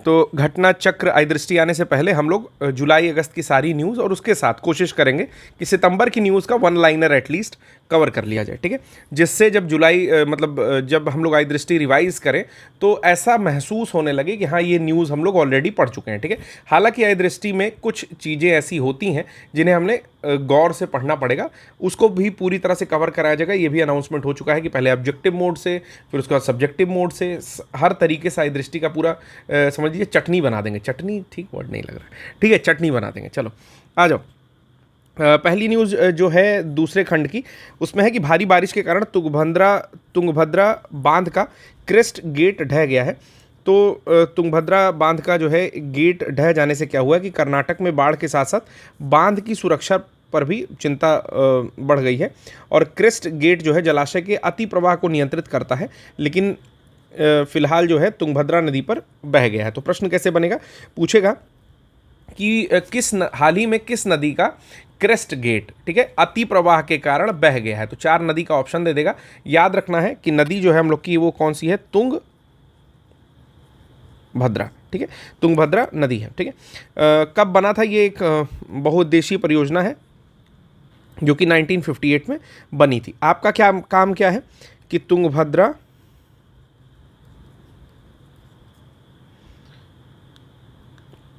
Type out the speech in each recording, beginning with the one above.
तो घटना चक्र आई दृष्टि आने से पहले हम लोग जुलाई अगस्त की सारी न्यूज़ और उसके साथ कोशिश करेंगे कि सितंबर की न्यूज़ का वन लाइनर एटलीस्ट कवर कर लिया जाए, ठीक है, जिससे जब जुलाई जब हम लोग आई दृष्टि रिवाइज करें तो ऐसा महसूस होने लगे कि हाँ ये न्यूज़ हम लोग ऑलरेडी पढ़ चुके हैं, ठीक है। हालांकि आई दृष्टि में कुछ चीज़ें ऐसी होती हैं जिन्हें हमने गौर से पढ़ना पड़ेगा, उसको भी पूरी तरह से कवर कराया जाएगा। ये भी अनाउंसमेंट हो चुका है कि पहले ऑब्जेक्टिव मोड से, फिर उसके बाद सब्जेक्टिव मोड से, हर तरीके से आई दृष्टि का पूरा समझ लीजिए चटनी बना देंगे। चटनी ठीक वर्ड नहीं लग रहा है, ठीक है, चटनी बना देंगे। चलो आ जाओ। पहली न्यूज़ जो है दूसरे खंड की, उसमें है कि भारी बारिश के कारण तुंगभद्रा बांध का क्रेस्ट गेट ढह गया है। तो तुंगभद्रा बांध का जो है गेट ढह जाने से क्या हुआ कि कर्नाटक में बाढ़ के साथ साथ बांध की सुरक्षा पर भी चिंता बढ़ गई है। और क्रेस्ट गेट जो है जलाशय के अति प्रवाह को नियंत्रित करता है, लेकिन फिलहाल जो है तुंगभद्रा नदी पर बह गया है। तो प्रश्न कैसे बनेगा, पूछेगा कि हाल ही में किस नदी का क्रेस्ट गेट, ठीक है, अति प्रवाह के कारण बह गया है। तो 4 नदी का ऑप्शन दे देगा। याद रखना है कि नदी जो है हम लोग की वो कौन सी है, तुंगभद्रा, ठीक है, तुंगभद्रा नदी है, ठीक है। कब बना था ये, एक बहुउद्देशीय परियोजना है जो कि 1958 में बनी थी। आपका क्या काम क्या है कि तुंगभद्रा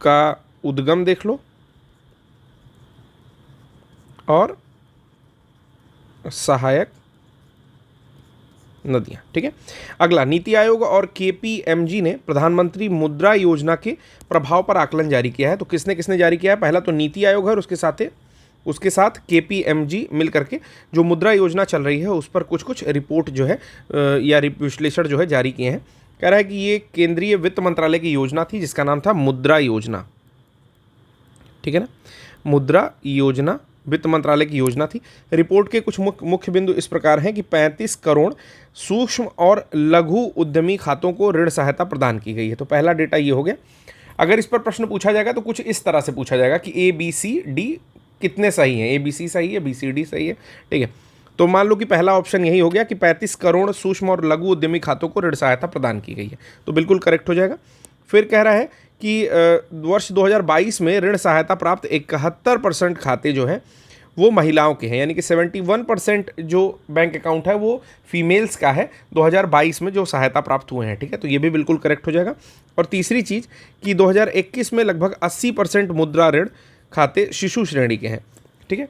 का उद्गम देख लो और सहायक नदियां, ठीक है। अगला, नीति आयोग और केपीएमजी ने प्रधानमंत्री मुद्रा योजना के प्रभाव पर आकलन जारी किया है। तो किसने किसने जारी किया है, पहला तो नीति आयोग है और उसके साथ केपीएमजी मिल करके जो मुद्रा योजना चल रही है उस पर कुछ रिपोर्ट जो है या विश्लेषण जो है जारी किए हैं। कह रहा है कि ये केंद्रीय वित्त मंत्रालय की योजना थी जिसका नाम था मुद्रा योजना, ठीक है ना, मुद्रा योजना वित्त मंत्रालय की योजना थी। रिपोर्ट के कुछ मुख्य बिंदु इस प्रकार हैं कि 35 करोड़ सूक्ष्म और लघु उद्यमी खातों को ऋण सहायता प्रदान की गई है। तो पहला डेटा ये हो गया। अगर इस पर प्रश्न पूछा जाएगा तो कुछ इस तरह से पूछा जाएगा कि ए बी सी डी कितने सही हैं, ए बी सी सही है, बी सी डी सही है, ठीक है। तो मान लो कि पहला ऑप्शन यही हो गया कि 35 करोड़ सूक्ष्म और लघु उद्यमी खातों को ऋण सहायता प्रदान की गई है, तो बिल्कुल करेक्ट हो जाएगा। फिर कह रहा है कि वर्ष 2022 में ऋण सहायता प्राप्त 71% खाते जो हैं वो महिलाओं के हैं, यानी कि 71% जो बैंक अकाउंट है वो फीमेल्स का है 2022 में जो सहायता प्राप्त हुए हैं, ठीक है। तो ये भी बिल्कुल करेक्ट हो जाएगा। और तीसरी चीज़ कि 2021 में लगभग 80% मुद्रा ऋण खाते शिशु श्रेणी के हैं, ठीक है।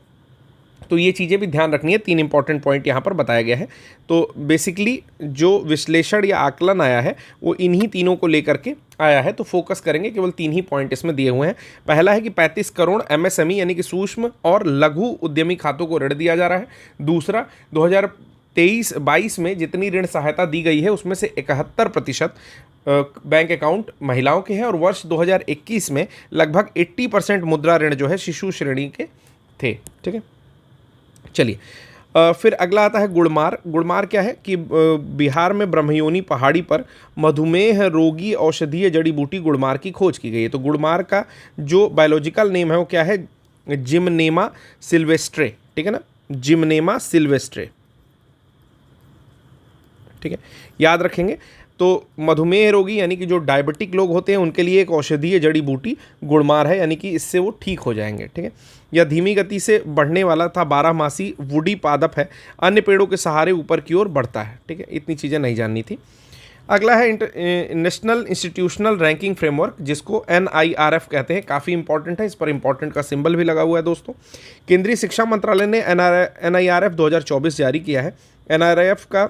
तो ये चीज़ें भी ध्यान रखनी है। 3 इंपॉर्टेंट पॉइंट यहाँ पर बताया गया है। तो बेसिकली जो विश्लेषण या आकलन आया है वो इन्हीं तीनों को लेकर के आया है। तो फोकस करेंगे, केवल 3 ही पॉइंट इसमें दिए हुए हैं। पहला है कि 35 करोड़ एमएसएमई यानी कि सूक्ष्म और लघु उद्यमी खातों को ऋण दिया जा रहा है। दूसरा, 2023-22 में जितनी ऋण सहायता दी गई है उसमें से 71% बैंक अकाउंट महिलाओं के हैं और वर्ष 2021 में लगभग 80% मुद्रा ऋण जो है शिशु श्रेणी के थे, ठीक है। चलिए, फिर अगला आता है गुड़मार। गुड़मार क्या है कि बिहार में ब्रह्मयोनी पहाड़ी पर मधुमेह रोगी औषधीय जड़ी बूटी गुड़मार की खोज की गई है। तो गुड़मार का जो बायोलॉजिकल नेम है वो क्या है, जिम्नेमा सिल्वेस्ट्रे, ठीक है ना, जिम्नेमा सिल्वेस्ट्रे, ठीक है, याद रखेंगे। तो मधुमेह रोगी यानी कि जो डायबिटिक लोग होते हैं उनके लिए एक औषधीय जड़ी बूटी गुड़मार है, यानी कि इससे वो ठीक हो जाएंगे, ठीक है। यह धीमी गति से बढ़ने वाला था 12 मासी वुडी पादप है, अन्य पेड़ों के सहारे ऊपर की ओर बढ़ता है, ठीक है। इतनी चीज़ें नहीं जाननी थी। अगला है नेशनल इंस्टीट्यूशनल रैंकिंग फ्रेमवर्क, जिसको NIRF कहते हैं। काफ़ी इंपॉर्टेंट है, इस पर इंपॉर्टेंट का सिंबल भी लगा हुआ है दोस्तों। केंद्रीय शिक्षा मंत्रालय ने NIRF 2024 जारी किया है। NIRF का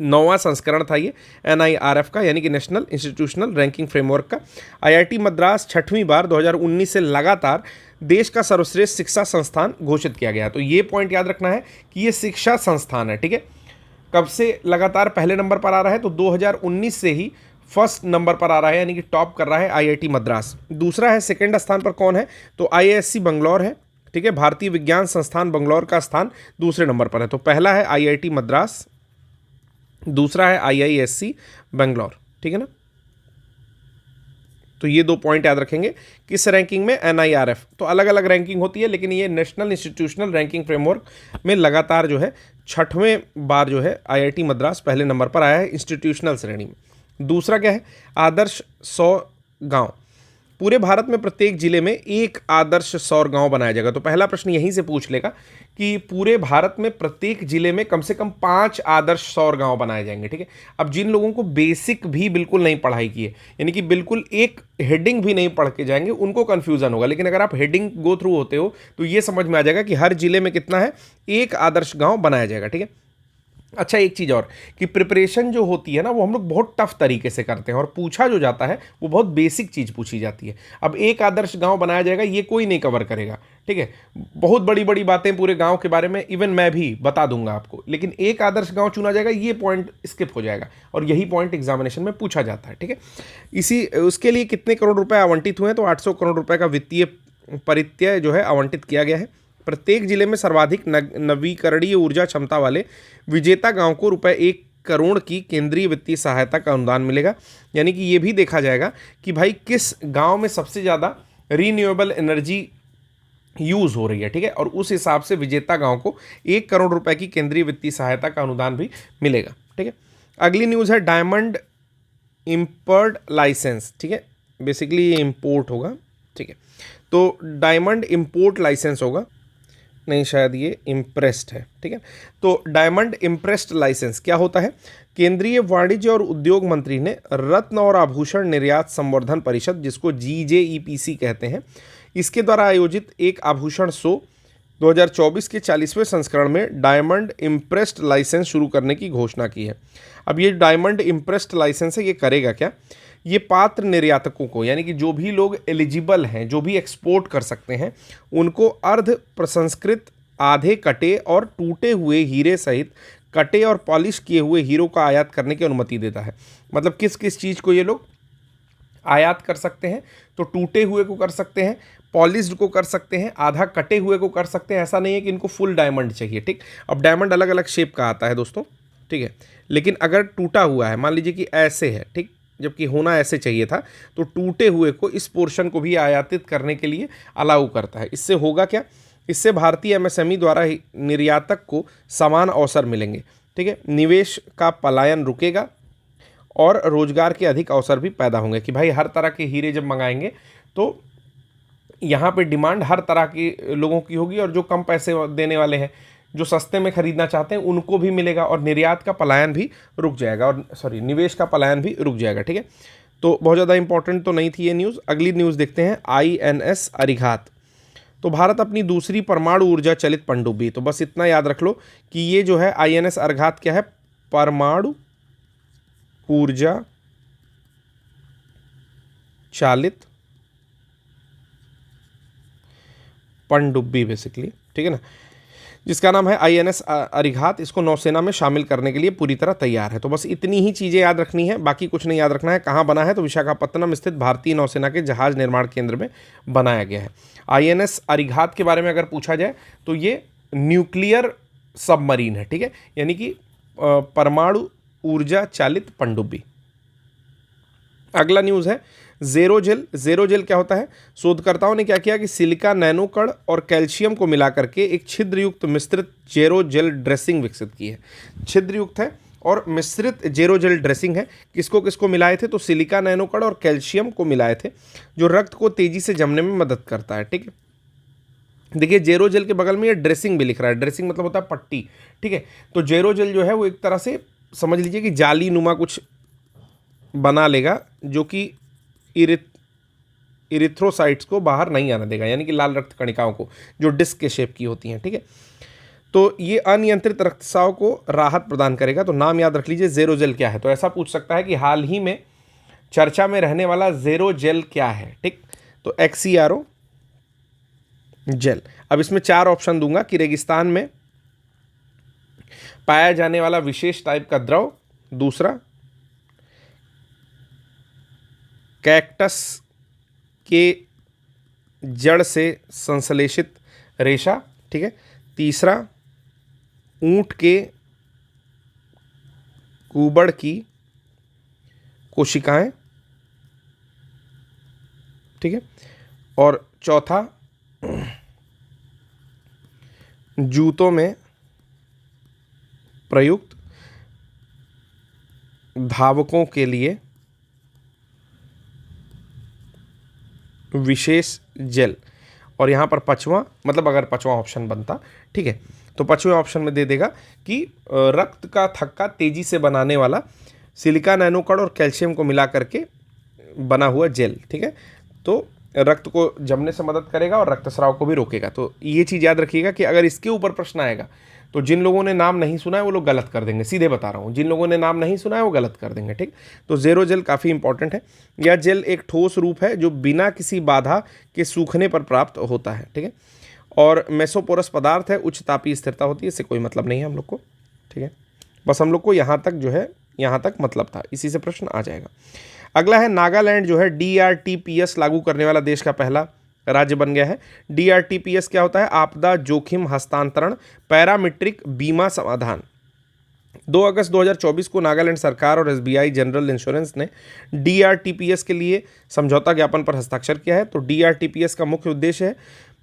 9वां संस्करण था ये NIRF का, यानी कि नेशनल इंस्टीट्यूशनल रैंकिंग फ्रेमवर्क का। IIT मद्रास 6वीं बार 2019 से लगातार देश का सर्वश्रेष्ठ शिक्षा संस्थान घोषित किया गया। तो ये पॉइंट याद रखना है कि ये शिक्षा संस्थान है, ठीक है। कब से लगातार पहले नंबर पर आ रहा है, तो 2019 से ही फर्स्ट नंबर पर आ रहा है, यानी कि टॉप कर रहा है IIT मद्रास। दूसरा है, सेकेंड स्थान पर कौन है, तो IISc बंगलौर है, ठीक है। भारतीय विज्ञान संस्थान बंगलौर का स्थान दूसरे नंबर पर है। तो पहला है IIT मद्रास, दूसरा है IISc बेंगलोर, ठीक है ना। तो ये 2 पॉइंट याद रखेंगे। किस रैंकिंग में, NIRF। तो अलग अलग रैंकिंग होती है, लेकिन ये नेशनल इंस्टीट्यूशनल रैंकिंग फ्रेमवर्क में लगातार जो है 6वें बार जो है IIT मद्रास पहले नंबर पर आया है इंस्टीट्यूशनल श्रेणी में। दूसरा क्या है, आदर्श 100 गांव, पूरे भारत में प्रत्येक जिले में एक आदर्श सौर गांव बनाया जाएगा। तो पहला प्रश्न यहीं से पूछ लेगा कि पूरे भारत में प्रत्येक जिले में कम से कम 5 आदर्श सौर गांव बनाए जाएंगे। ठीक है, अब जिन लोगों को बेसिक भी बिल्कुल नहीं पढ़ाई की है, यानी कि बिल्कुल एक हेडिंग भी नहीं पढ़ के जाएंगे, उनको कंफ्यूजन होगा। लेकिन अगर आप हेडिंग गो थ्रू होते हो तो ये समझ में आ जाएगा कि हर जिले में कितना है, एक आदर्श गांव बनाया जाएगा। ठीक है, अच्छा एक चीज़ और कि प्रिपरेशन जो होती है ना, वो हम लोग बहुत टफ तरीके से करते हैं और पूछा जो जाता है वो बहुत बेसिक चीज़ पूछी जाती है। अब एक आदर्श गांव बनाया जाएगा, ये कोई नहीं कवर करेगा। ठीक है, बहुत बड़ी बड़ी बातें पूरे गांव के बारे में इवन मैं भी बता दूंगा आपको, लेकिन एक आदर्श गांव चुना जाएगा, ये पॉइंट स्किप हो जाएगा और यही पॉइंट एग्जामिनेशन में पूछा जाता है। ठीक है, इसी उसके लिए कितने करोड़ रुपए आवंटित हुए हैं, तो 800 करोड़ रुपए का वित्तीय परित्यय जो है आवंटित किया गया है। प्रत्येक जिले में सर्वाधिक नवीकरणीय ऊर्जा क्षमता वाले विजेता गांव को रुपए 1 करोड़ की केंद्रीय वित्तीय सहायता का अनुदान मिलेगा। यानी कि ये भी देखा जाएगा कि भाई किस गांव में सबसे ज़्यादा रीन्यूएबल एनर्जी यूज़ हो रही है। ठीक है, और उस हिसाब से विजेता गांव को 1 करोड़ रुपए की केंद्रीय वित्तीय सहायता का अनुदान भी मिलेगा। ठीक है, अगली न्यूज़ है डायमंड इम्पोर्ट लाइसेंस। ठीक है, बेसिकली ये इम्पोर्ट होगा। ठीक है, तो डायमंड इम्पोर्ट लाइसेंस होगा, नहीं शायद ये इम्प्रेस्ड है। ठीक है, तो डायमंड इम्प्रेस्ड लाइसेंस क्या होता है? केंद्रीय वाणिज्य और उद्योग मंत्री ने रत्न और आभूषण निर्यात संवर्धन परिषद, जिसको GJEPC कहते हैं, इसके द्वारा आयोजित एक आभूषण शो 2024 के 40वें संस्करण में डायमंड इम्प्रेस्ड लाइसेंस शुरू करने की घोषणा की है। अब ये डायमंड इम्प्रेस्ड लाइसेंस है, ये करेगा क्या? ये पात्र निर्यातकों को, यानी कि जो भी लोग एलिजिबल हैं, जो भी एक्सपोर्ट कर सकते हैं, उनको अर्ध प्रसंस्कृत, आधे कटे और टूटे हुए हीरे सहित कटे और पॉलिश किए हुए हीरो का आयात करने की अनुमति देता है। मतलब किस किस चीज़ को ये लोग आयात कर सकते हैं? तो टूटे हुए को कर सकते हैं, पॉलिश्ड को कर सकते हैं, आधा कटे हुए को कर सकते हैं। ऐसा नहीं है कि इनको फुल डायमंड चाहिए। ठीक, अब डायमंड अलग अलग शेप का आता है दोस्तों। ठीक है, लेकिन अगर टूटा हुआ है, मान लीजिए कि ऐसे है, ठीक, जबकि होना ऐसे चाहिए था, तो टूटे हुए को, इस पोर्शन को भी आयातित करने के लिए अलाउ करता है। इससे होगा क्या? इससे भारतीय MSME द्वारा ही निर्यातक को समान अवसर मिलेंगे। ठीक है, निवेश का पलायन रुकेगा और रोजगार के अधिक अवसर भी पैदा होंगे कि भाई हर तरह के हीरे जब मंगाएंगे तो यहाँ पे डिमांड हर तरह के लोगों की होगी, और जो कम पैसे देने वाले हैं, जो सस्ते में खरीदना चाहते हैं, उनको भी मिलेगा, और निर्यात का पलायन भी रुक जाएगा, और निवेश का पलायन भी रुक जाएगा। ठीक है, तो बहुत ज़्यादा इंपॉर्टेंट तो नहीं थी ये न्यूज़। अगली न्यूज़ देखते हैं, INS अरिघात। तो भारत अपनी दूसरी परमाणु ऊर्जा चलित पनडुब्बी, तो बस इतना याद रख लो कि ये जो है INS अरिघात क्या है? परमाणु ऊर्जा चालित पनडुब्बी बेसिकली। ठीक है ना, जिसका नाम है INS अरिघात। इसको नौसेना में शामिल करने के लिए पूरी तरह तैयार है। तो बस इतनी ही चीज़ें याद रखनी है, बाकी कुछ नहीं याद रखना है। कहाँ बना है? तो विशाखापत्तनम स्थित भारतीय नौसेना के जहाज निर्माण केंद्र में बनाया गया है। INS अरिघात के बारे में अगर पूछा जाए तो ये न्यूक्लियर सबमरीन है। ठीक है, यानी कि परमाणु ऊर्जा चालित पनडुब्बी। अगला न्यूज़ है ज़ेरो जेल। ज़ेरो जेल क्या होता है? शोधकर्ताओं ने क्या किया कि सिलिका नैनोकण और कैल्शियम को मिलाकर के एक छिद्रयुक्त मिश्रित जेरो जेल ड्रेसिंग विकसित की है। छिद्रयुक्त है और मिश्रित जेरो जेल ड्रेसिंग है। किसको किसको मिलाए थे? तो सिलिका नैनोकण और कैल्शियम को मिलाए थे, जो रक्त को तेजी से जमने में मदद करता है। ठीक है, देखिए जेरो जेल के बगल में ये ड्रेसिंग भी लिख रहा है। ड्रेसिंग मतलब होता है पट्टी। ठीक है, तो जेरो जेल जो है वो एक तरह से समझ लीजिए कि जाली नुमा कुछ बना लेगा, जो कि इरिथ्रोसाइट्स को बाहर नहीं आने देगा, यानी कि लाल रक्त कणिकाओं को, जो डिस्क के शेप की होती हैं। ठीक है, तो ये अनियंत्रित रक्तस्राव को राहत प्रदान करेगा। तो नाम याद रख लीजिए, ज़ेरो जेल क्या है? तो ऐसा पूछ सकता है कि हाल ही में चर्चा में रहने वाला ज़ेरो जेल क्या है? ठीक, तो XERO जेल। अब इसमें 4 ऑप्शन दूंगा कि रेगिस्तान में पाया जाने वाला विशेष टाइप का द्रव, दूसरा कैक्टस के जड़ से संश्लेषित रेशा। ठीक है, तीसरा ऊंट के कुबड़ की कोशिकाएं। ठीक है, और चौथा जूतों में प्रयुक्त धावकों के लिए विशेष जेल। और यहाँ पर पाँचवां, मतलब अगर पाँचवां ऑप्शन बनता, ठीक है, तो पाँचवें ऑप्शन में दे देगा कि रक्त का थक्का तेजी से बनाने वाला सिलिका नैनोकण और कैल्शियम को मिला करके बना हुआ जेल, ठीक है, तो रक्त को जमने से मदद करेगा और रक्तस्राव को भी रोकेगा। तो ये चीज़ याद रखिएगा कि अगर इसके ऊपर प्रश्न आएगा तो जिन लोगों ने नाम नहीं सुना है वो लोग गलत कर देंगे, सीधे बता रहा हूँ, जिन लोगों ने नाम नहीं सुना है वो गलत कर देंगे, ठीक। तो ज़ेरो जेल काफ़ी इंपॉर्टेंट है। यह जेल एक ठोस रूप है जो बिना किसी बाधा के सूखने पर प्राप्त होता है, ठीक है, और मेसोपोरस पदार्थ है, उच्च तापीय स्थिरता होती है, इससे कोई मतलब नहीं है हम लोग को, ठीक है, बस हम लोग को यहाँ तक जो है, यहाँ तक मतलब था, इसी से प्रश्न आ जाएगा। अगला है नागालैंड जो है DRTPS लागू करने वाला देश का पहला राज्य बन गया है। DRTPS क्या होता है? आपदा जोखिम हस्तांतरण पैरामीट्रिक बीमा समाधान। 2 अगस्त 2024 को नागालैंड सरकार और SBI जनरल इंश्योरेंस ने DRTPS के लिए समझौता ज्ञापन पर हस्ताक्षर किया है। तो DRTPS का मुख्य उद्देश्य है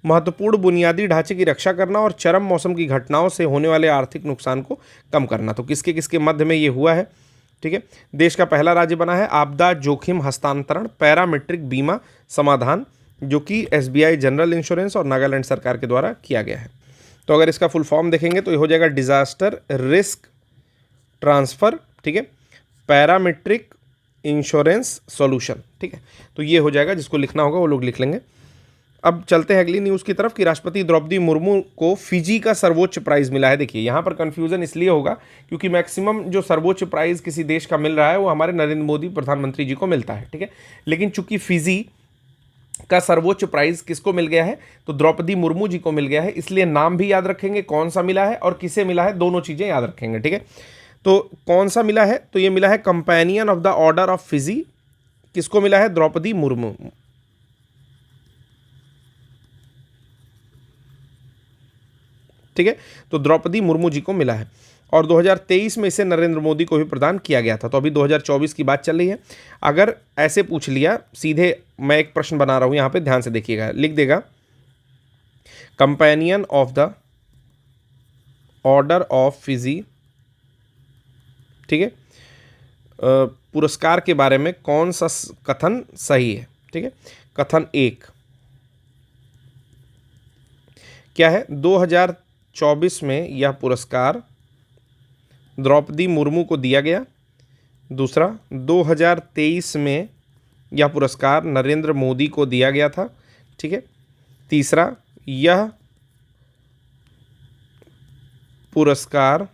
महत्वपूर्ण बुनियादी ढांचे की रक्षा करना और चरम मौसम की घटनाओं से होने वाले आर्थिक नुकसान को कम करना। तो किसके किसके मध्य में ये हुआ है, ठीक है, देश का पहला राज्य बना है आपदा जोखिम हस्तांतरण पैरामीट्रिक बीमा समाधान, जो कि SBI जनरल इंश्योरेंस और नागालैंड सरकार के द्वारा किया गया है। तो अगर इसका फुल फॉर्म देखेंगे तो ये हो जाएगा डिजास्टर रिस्क ट्रांसफ़र, ठीक है, पैरामीट्रिक इंश्योरेंस सॉल्यूशन, ठीक है, तो ये हो जाएगा, जिसको लिखना होगा वो लोग लिख लेंगे। अब चलते हैं अगली न्यूज़ की तरफ कि राष्ट्रपति द्रौपदी मुर्मू को फिजी का सर्वोच्च प्राइज़ मिला है। देखिए यहाँ पर कन्फ्यूज़न इसलिए होगा क्योंकि मैक्सिमम जो सर्वोच्च प्राइज़ किसी देश का मिल रहा है वो हमारे नरेंद्र मोदी प्रधानमंत्री जी को मिलता है, ठीक है, लेकिन चूंकि फिजी का सर्वोच्च प्राइज़ किसको मिल गया है, तो द्रौपदी मुर्मू जी को मिल गया है, इसलिए नाम भी याद रखेंगे कौन सा मिला है और किसे मिला है, दोनों चीज़ें याद रखेंगे, ठीक है। तो कौन सा मिला है, तो ये मिला है companion of the order of Fiji, किसको मिला है, द्रौपदी मुर्मू, ठीक है, तो द्रौपदी मुर्मू जी को मिला है। और 2023 में इसे नरेंद्र मोदी को भी प्रदान किया गया था। तो अभी 2024 की बात चल रही है। अगर ऐसे पूछ लिया सीधे, मैं एक प्रश्न बना रहा हूं यहां पे, ध्यान से देखिएगा, लिख देगा companion of the order of Fiji, ठीक है, पुरस्कार के बारे में कौन सा कथन सही है, ठीक है। कथन 1 क्या है, 2024 में यह पुरस्कार द्रौपदी मुर्मू को दिया गया। दूसरा, 2023 में यह पुरस्कार नरेंद्र मोदी को दिया गया था, ठीक है। तीसरा, यह पुरस्कार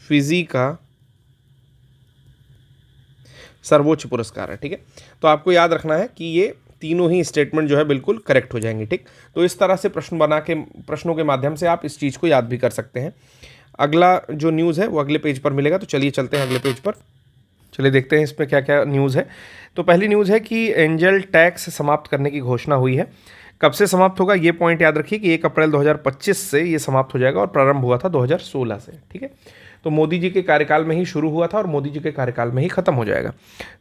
फिजी का सर्वोच्च पुरस्कार है, ठीक है। तो आपको याद रखना है कि ये तीनों ही स्टेटमेंट जो है बिल्कुल करेक्ट हो जाएंगे, ठीक। तो इस तरह से प्रश्न बना के, प्रश्नों के माध्यम से आप इस चीज़ को याद भी कर सकते हैं। अगला जो न्यूज़ है वो अगले पेज पर मिलेगा, तो चलिए चलते हैं अगले पेज पर, चलिए देखते हैं इसमें क्या क्या न्यूज़ है। तो पहली न्यूज़ है कि एंजल टैक्स समाप्त करने की घोषणा हुई है। कब से समाप्त होगा ये पॉइंट याद रखिए कि 1 अप्रैल 2025 से ये समाप्त हो जाएगा और प्रारंभ हुआ था 2016 से, ठीक है। तो मोदी जी के कार्यकाल में ही शुरू हुआ था और मोदी जी के कार्यकाल में ही खत्म हो जाएगा।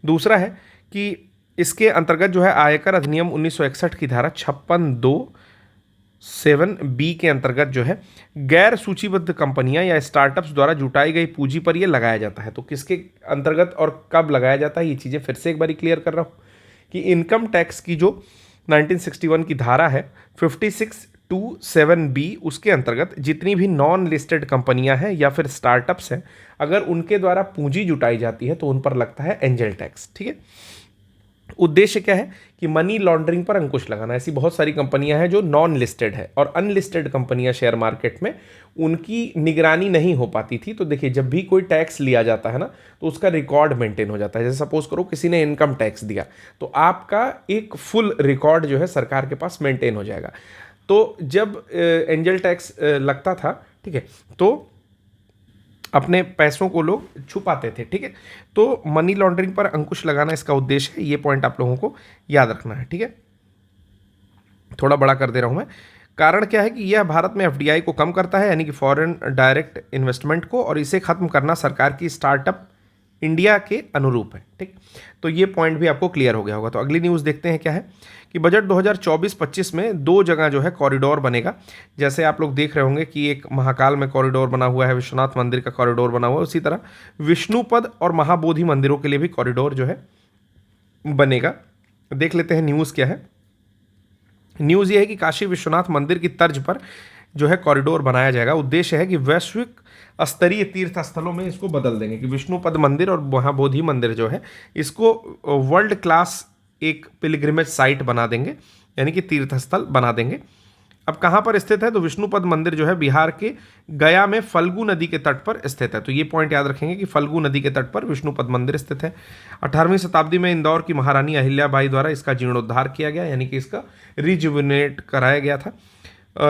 दूसरा है कि इसके अंतर्गत जो है आयकर अधिनियम 1961 की धारा 56(2)(7)(b) के अंतर्गत जो है गैर सूचीबद्ध कंपनियां या स्टार्टअप्स द्वारा जुटाई गई पूंजी पर यह लगाया जाता है। तो किसके अंतर्गत और कब लगाया जाता है, ये चीज़ें फिर से एक बार क्लियर कर रहा हूँ कि इनकम टैक्स की जो 1961 की धारा है 56(2)(7)(b), उसके अंतर्गत जितनी भी नॉन लिस्टेड कंपनियां हैं या फिर स्टार्टअप्स हैं, अगर उनके द्वारा पूंजी जुटाई जाती है तो उन पर लगता है एंजल टैक्स, ठीक है। उद्देश्य क्या है कि मनी लॉन्ड्रिंग पर अंकुश लगाना। ऐसी बहुत सारी कंपनियां हैं जो नॉन लिस्टेड है और अनलिस्टेड कंपनियां शेयर मार्केट में, उनकी निगरानी नहीं हो पाती थी। तो देखिए, जब भी कोई टैक्स लिया जाता है ना, तो उसका रिकॉर्ड मेंटेन हो जाता है। जैसे सपोज करो किसी ने इनकम टैक्स दिया, तो आपका एक फुल रिकॉर्ड जो है सरकार के पास मेंटेन हो जाएगा। तो जब एंजल टैक्स लगता था, ठीक है, तो अपने पैसों को लोग छुपाते थे, ठीक है। तो मनी लॉन्ड्रिंग पर अंकुश लगाना इसका उद्देश्य है। ये पॉइंट आप लोगों को याद रखना है, ठीक है। थोड़ा बड़ा कर दे रहा हूं मैं। कारण क्या है कि यह भारत में FDI को कम करता है, यानी कि फॉरेन डायरेक्ट इन्वेस्टमेंट को, और इसे खत्म करना सरकार की स्टार्टअप इंडिया के अनुरूप है। ठीक, तो ये पॉइंट भी आपको क्लियर हो गया होगा। तो अगली न्यूज़ देखते हैं क्या है कि बजट 2024-25 में 2 जगह जो है कॉरिडोर बनेगा। जैसे आप लोग देख रहे होंगे कि एक महाकाल में कॉरिडोर बना हुआ है, विश्वनाथ मंदिर का कॉरिडोर बना हुआ है, उसी तरह विष्णुपद और महाबोधि मंदिरों के लिए भी कॉरिडोर जो है बनेगा। देख लेते हैं न्यूज़ क्या है। न्यूज़ ये है कि काशी विश्वनाथ मंदिर की तर्ज पर जो है कॉरिडोर बनाया जाएगा। उद्देश्य है कि वैश्विक स्तरीय तीर्थ स्थलों में इसको बदल देंगे, कि विष्णुपद मंदिर और महाबोधि मंदिर जो है इसको वर्ल्ड क्लास एक पिलग्रिमेज साइट बना देंगे, यानी कि तीर्थ स्थल बना देंगे। अब कहाँ पर स्थित है, तो विष्णुपद मंदिर जो है बिहार के गया में फल्गु नदी के तट पर स्थित है। तो ये पॉइंट याद रखेंगे कि फल्गु नदी के तट पर विष्णुपद मंदिर स्थित है। 18वीं शताब्दी में इंदौर की महारानी अहिल्याबाई द्वारा इसका जीर्णोद्धार किया गया, यानी कि इसका रिजुविनेट कराया गया था।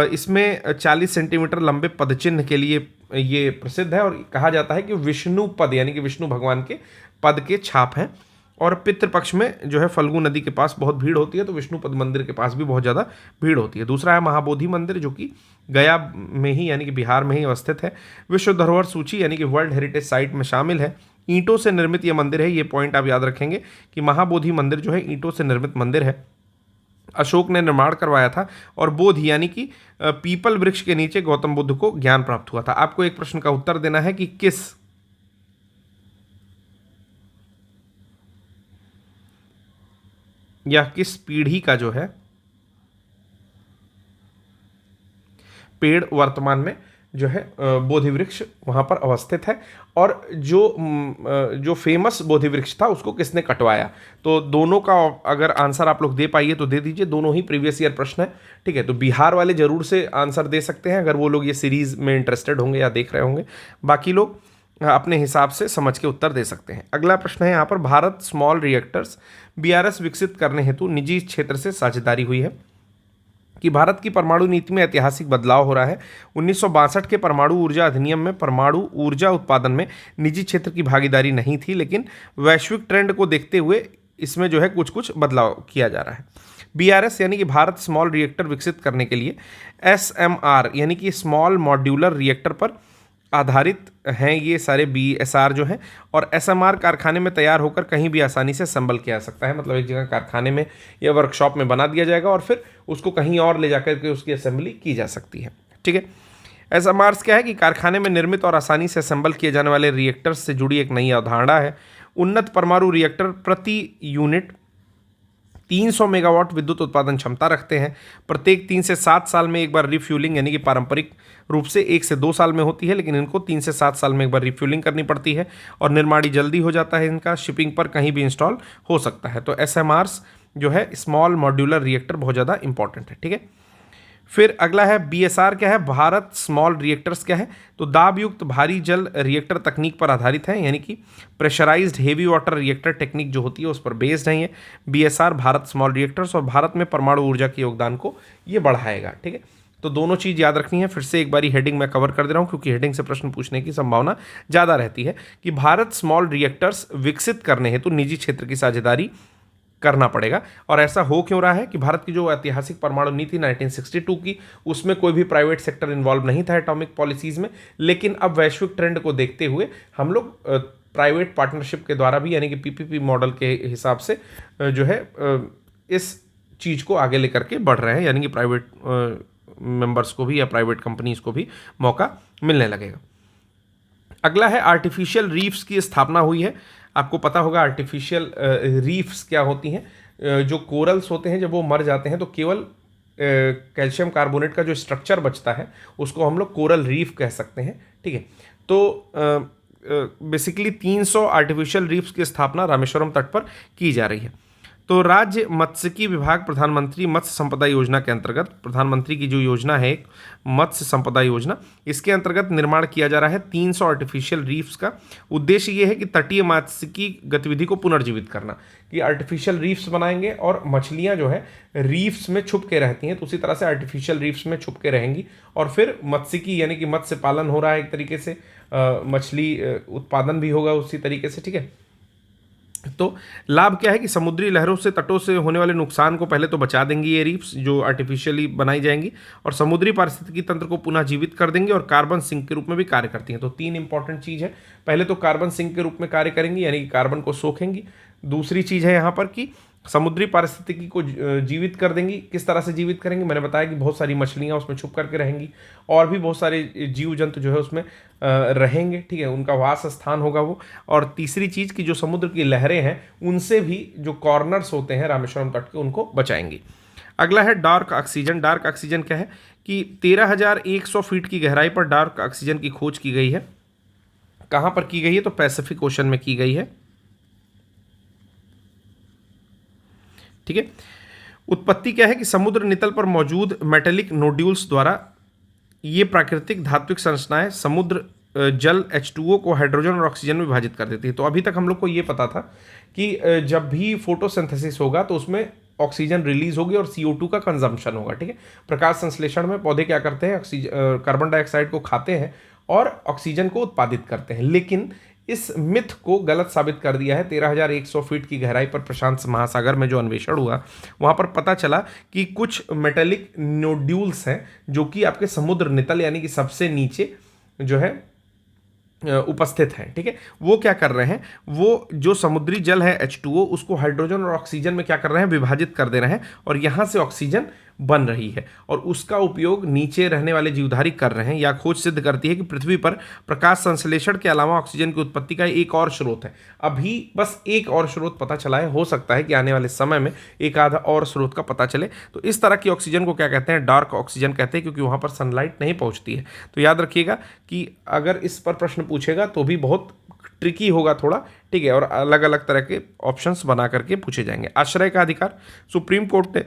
इसमें 40 सेंटीमीटर लंबे पदचिन्ह के लिए ये प्रसिद्ध है, और कहा जाता है कि विष्णु पद यानी कि विष्णु भगवान के पद के छाप हैं। और पितृपक्ष में जो है फल्गु नदी के पास बहुत भीड़ होती है, तो विष्णुपद मंदिर के पास भी बहुत ज़्यादा भीड़ होती है। दूसरा है महाबोधि मंदिर, जो कि गया में ही यानी कि बिहार में ही अवस्थित है। विश्व धरोहर सूची यानी कि वर्ल्ड हेरिटेज साइट में शामिल है। ईंटों से निर्मित यह मंदिर है। ये पॉइंट आप याद रखेंगे कि महाबोधि मंदिर जो है ईंटों से निर्मित मंदिर है। अशोक ने निर्माण करवाया था, और बोधि यानी कि पीपल वृक्ष के नीचे गौतम बुद्ध को ज्ञान प्राप्त हुआ था। आपको एक प्रश्न का उत्तर देना है कि किस या किस पीढ़ी का जो है पेड़ वर्तमान में जो है बोधि वृक्ष वहाँ पर अवस्थित है, और जो फेमस बोधि वृक्ष था उसको किसने कटवाया। तो दोनों का अगर आंसर आप लोग दे पाइए तो दे दीजिए, दोनों ही प्रीवियस ईयर प्रश्न है। ठीक है, तो बिहार वाले जरूर से आंसर दे सकते हैं अगर वो लोग ये सीरीज़ में इंटरेस्टेड होंगे या देख रहे होंगे। बाकी लोग अपने हिसाब से समझ के उत्तर दे सकते हैं। अगला प्रश्न है यहाँ पर, भारत स्मॉल रिएक्टर्स BRS विकसित करने हेतु निजी क्षेत्र से साझेदारी हुई है। कि भारत की परमाणु नीति में ऐतिहासिक बदलाव हो रहा है। 1962 के परमाणु ऊर्जा अधिनियम में परमाणु ऊर्जा उत्पादन में निजी क्षेत्र की भागीदारी नहीं थी, लेकिन वैश्विक ट्रेंड को देखते हुए इसमें जो है कुछ कुछ बदलाव किया जा रहा है। BRS यानी कि भारत स्मॉल रिएक्टर विकसित करने के लिए SMR यानी कि स्मॉल मॉड्यूलर रिएक्टर पर आधारित हैं ये सारे BSR जो हैं, और SMR कारखाने में तैयार होकर कहीं भी आसानी से असेंबल किया जा सकता है। मतलब एक जगह कारखाने में या वर्कशॉप में बना दिया जाएगा और फिर उसको कहीं और ले जाकर के उसकी असेंबली की जा सकती है। ठीक है, SMRs क्या है कि कारखाने में निर्मित और आसानी से असेंबल किए जाने वाले रिएक्टर्स से जुड़ी एक नई अवधारणा है। उन्नत परमाणु रिएक्टर प्रति यूनिट 300 मेगावाट विद्युत उत्पादन क्षमता रखते हैं। प्रत्येक 3 से 7 साल में एक बार रिफ्यूलिंग यानी कि पारंपरिक रूप से 1 से 2 साल में होती है, लेकिन इनको 3 से 7 साल में एक बार रिफ्यूलिंग करनी पड़ती है, और निर्माण जल्दी हो जाता है इनका, शिपिंग पर कहीं भी इंस्टॉल हो सकता है। तो SMRs जो है स्मॉल मॉड्यूलर रिएक्टर बहुत ज़्यादा इंपॉर्टेंट है। ठीक है, फिर अगला है BSR क्या है, भारत स्मॉल रिएक्टर्स क्या है, तो दाब युक्त भारी जल रिएक्टर तकनीक पर आधारित है, यानी कि pressurised heavy water reactor technique जो होती है उस पर बेस्ड है ये BSR भारत स्मॉल रिएक्टर्स, और भारत में परमाणु ऊर्जा के योगदान को ये बढ़ाएगा। ठीक है, तो दोनों चीज़ याद रखनी है। फिर से एक बारी हेडिंग में कवर कर दे रहा हूँ क्योंकि हेडिंग से प्रश्न पूछने की संभावना ज़्यादा रहती है, कि भारत स्मॉल रिएक्टर्स विकसित करने हेतु निजी क्षेत्र की साझेदारी करना पड़ेगा। और ऐसा हो क्यों रहा है कि भारत की जो ऐतिहासिक परमाणु नीति 1962 की, उसमें कोई भी प्राइवेट सेक्टर इन्वॉल्व नहीं था एटॉमिक पॉलिसीज़ में, लेकिन अब वैश्विक ट्रेंड को देखते हुए हम लोग प्राइवेट पार्टनरशिप के द्वारा भी यानी कि PPP मॉडल के हिसाब से जो है इस चीज़ को आगे लेकर के बढ़ रहे हैं, यानी कि प्राइवेट मेंबर्स को भी या प्राइवेट कंपनीज को भी मौका मिलने लगेगा। अगला है आर्टिफिशियल रीफ्स की स्थापना हुई है। आपको पता होगा आर्टिफिशियल रीफ्स क्या होती हैं। जो कोरल्स होते हैं जब वो मर जाते हैं तो केवल कैल्शियम कार्बोनेट का जो स्ट्रक्चर बचता है उसको हम लोग कोरल रीफ कह सकते हैं। ठीक है, तो बेसिकली 300 आर्टिफिशियल रीफ्स की स्थापना रामेश्वरम तट पर की जा रही है। तो राज्य मत्स्यिकी विभाग प्रधानमंत्री मत्स्य संपदा योजना के अंतर्गत, प्रधानमंत्री की जो योजना है एक मत्स्य संपदा योजना, इसके अंतर्गत निर्माण किया जा रहा है 300 आर्टिफिशियल रीफ्स का। उद्देश्य ये है कि तटीय मत्स्यिकी गतिविधि को पुनर्जीवित करना, कि आर्टिफिशियल रीफ्स बनाएंगे और मछलियाँ जो है रीफ्स में छुप के रहती हैं, तो उसी तरह से आर्टिफिशियल रीफ्स में छुप के रहेंगी, और फिर मत्स्यिकी यानी कि मत्स्य पालन हो रहा है एक तरीके से, मछली उत्पादन भी होगा उसी तरीके से। ठीक है, तो लाभ क्या है कि समुद्री लहरों से तटों से होने वाले नुकसान को पहले तो बचा देंगी ये रीफ्स जो आर्टिफिशियली बनाई जाएंगी, और समुद्री पारिस्थितिकी तंत्र को पुनः जीवित कर देंगी और कार्बन सिंक के रूप में भी कार्य करती हैं। तो तीन इंपॉर्टेंट चीज़ है, पहले तो कार्बन सिंक के रूप में कार्य करेंगी यानी कि कार्बन को सोखेंगी। दूसरी चीज़ है यहाँ पर कि समुद्री पारिस्थितिकी को जीवित कर देंगी। किस तरह से जीवित करेंगी, मैंने बताया कि बहुत सारी मछलियाँ उसमें छुप करके रहेंगी और भी बहुत सारे जीव जंतु जो है उसमें रहेंगे, ठीक है, उनका वास स्थान होगा वो। और तीसरी चीज़ कि जो समुद्र की लहरें हैं उनसे भी जो कॉर्नर्स होते हैं रामेश्वरम तट के उनको बचाएंगी। अगला है डार्क ऑक्सीजन। डार्क ऑक्सीजन क्या है कि 13,100 फीट की गहराई पर डार्क ऑक्सीजन की खोज की गई है। कहाँ पर की गई है, तो पैसिफिक ओशन में की गई है, ठीक है। उत्पत्ति क्या है कि समुद्र नितल पर मौजूद मेटेलिक नोड्यूल्स द्वारा ये प्राकृतिक धात्विक संरचनाएं समुद्र जल H2O को हाइड्रोजन और ऑक्सीजन में विभाजित कर देती है। तो अभी तक हम लोग को ये पता था कि जब भी फोटोसिंथेसिस होगा तो उसमें ऑक्सीजन रिलीज होगी और CO2 का कंजम्पशन होगा, ठीक है। प्रकाश संश्लेषण में पौधे क्या करते हैं, ऑक्सीजन कार्बन डाइऑक्साइड को खाते हैं और ऑक्सीजन को उत्पादित करते हैं। लेकिन इस मिथ को गलत साबित कर दिया है। 13,100 फीट की गहराई पर प्रशांत महासागर में जो अन्वेषण हुआ वहाँ पर पता चला कि कुछ मेटेलिक नोड्यूल्स हैं जो कि आपके समुद्र नितल यानी कि सबसे नीचे जो है उपस्थित हैं, ठीक है। वो क्या कर रहे हैं, वो जो समुद्री जल है H2O उसको हाइड्रोजन और ऑक्सीजन में क्या कर रहे हैं, विभाजित कर दे रहे हैं और यहाँ से ऑक्सीजन बन रही है और उसका उपयोग नीचे रहने वाले जीवधारी कर रहे हैं। यह खोज सिद्ध करती है कि पृथ्वी पर प्रकाश संश्लेषण के अलावा ऑक्सीजन की उत्पत्ति का एक और स्रोत है। अभी बस एक और स्रोत पता चला है, हो सकता है कि आने वाले समय में एक आधा और स्रोत का पता चले। तो इस तरह की ऑक्सीजन को क्या कहते हैं, डार्क ऑक्सीजन कहते हैं, क्योंकि वहाँ पर सनलाइट नहीं पहुँचती है। तो याद रखिएगा कि अगर इस पर प्रश्न पूछेगा तो भी बहुत ट्रिकी होगा थोड़ा, ठीक है, और अलग अलग तरह के ऑप्शंस बना करके पूछे जाएंगे। आश्रय का अधिकार, सुप्रीम कोर्ट ने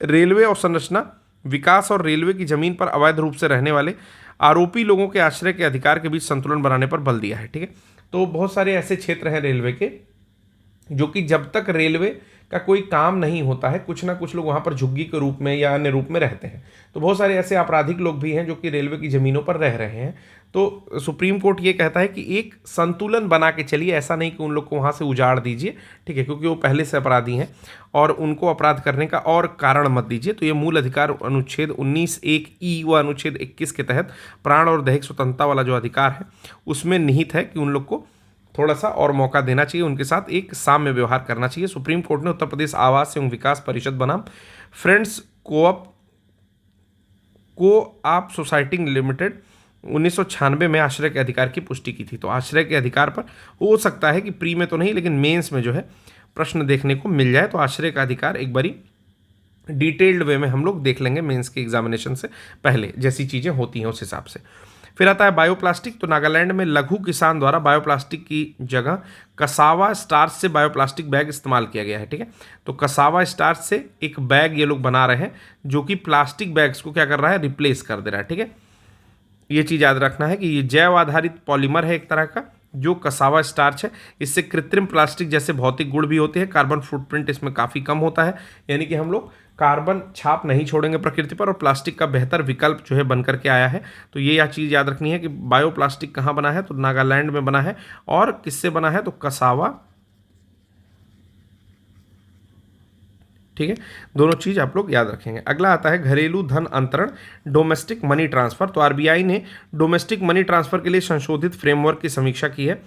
रेलवे और संरचना विकास और रेलवे की जमीन पर अवैध रूप से रहने वाले आरोपी लोगों के आश्रय के अधिकार के बीच संतुलन बनाने पर बल दिया है, ठीक है। तो बहुत सारे ऐसे क्षेत्र हैं रेलवे के जो कि जब तक रेलवे का कोई काम नहीं होता है कुछ ना कुछ लोग वहाँ पर झुग्गी के रूप में या अन्य रूप में रहते हैं। तो बहुत सारे ऐसे आपराधिक लोग भी हैं जो कि रेलवे की ज़मीनों पर रह रहे हैं। तो सुप्रीम कोर्ट ये कहता है कि एक संतुलन बना के चलिए, ऐसा नहीं कि उन लोग को वहाँ से उजाड़ दीजिए, ठीक है, क्योंकि वो पहले से अपराधी हैं और उनको अपराध करने का और कारण मत दीजिए। तो ये मूल अधिकार अनुच्छेद 19(1)(e) व अनुच्छेद 21 के तहत प्राण और दैहिक स्वतंत्रता वाला जो अधिकार है उसमें निहित है कि उन लोग को थोड़ा सा और मौका देना चाहिए, उनके साथ एक साम्य व्यवहार करना चाहिए। सुप्रीम कोर्ट ने उत्तर प्रदेश आवास एवं विकास परिषद बनाम फ्रेंड्स को-ऑप सोसाइटी लिमिटेड 1996 में आश्रय के अधिकार की पुष्टि की थी। तो आश्रय के अधिकार पर हो सकता है कि प्री में तो नहीं लेकिन मेंस में जो है प्रश्न देखने को मिल जाए। तो आश्रय का अधिकार एक बारी डिटेल्ड वे में हम लोग देख लेंगे मेंस के एग्जामिनेशन से पहले, जैसी चीज़ें होती हैं उस हिसाब से। फिर आता है बायोप्लास्टिक। तो नागालैंड में लघु किसान द्वारा बायोप्लास्टिक की जगह कसावा स्टार्च से बायोप्लास्टिक बैग इस्तेमाल किया गया है, ठीक है। तो कसावा स्टार्च से एक बैग ये लोग बना रहे हैं जो कि प्लास्टिक बैग्स को क्या कर रहा है, रिप्लेस कर दे रहा है, ठीक है। ये चीज़ याद रखना है कि ये जैव आधारित पॉलीमर है एक तरह का जो कसावा स्टार्च है। इससे कृत्रिम प्लास्टिक जैसे भौतिक गुण भी होते हैं, कार्बन फुटप्रिंट इसमें काफ़ी कम होता है, यानी कि हम लोग कार्बन छाप नहीं छोड़ेंगे प्रकृति पर और प्लास्टिक का बेहतर विकल्प जो है बन करके आया है। तो ये चीज़ याद रखनी है कि बायोप्लास्टिक कहाँ बना है, तो नागालैंड में बना है। और किससे बना है, तो कसावा, ठीक है। दोनों चीज़ आप लोग याद रखेंगे। अगला आता है घरेलू धन अंतरण, डोमेस्टिक मनी ट्रांसफर। तो आरबीआई ने डोमेस्टिक मनी ट्रांसफर के लिए संशोधित फ्रेमवर्क की समीक्षा की है।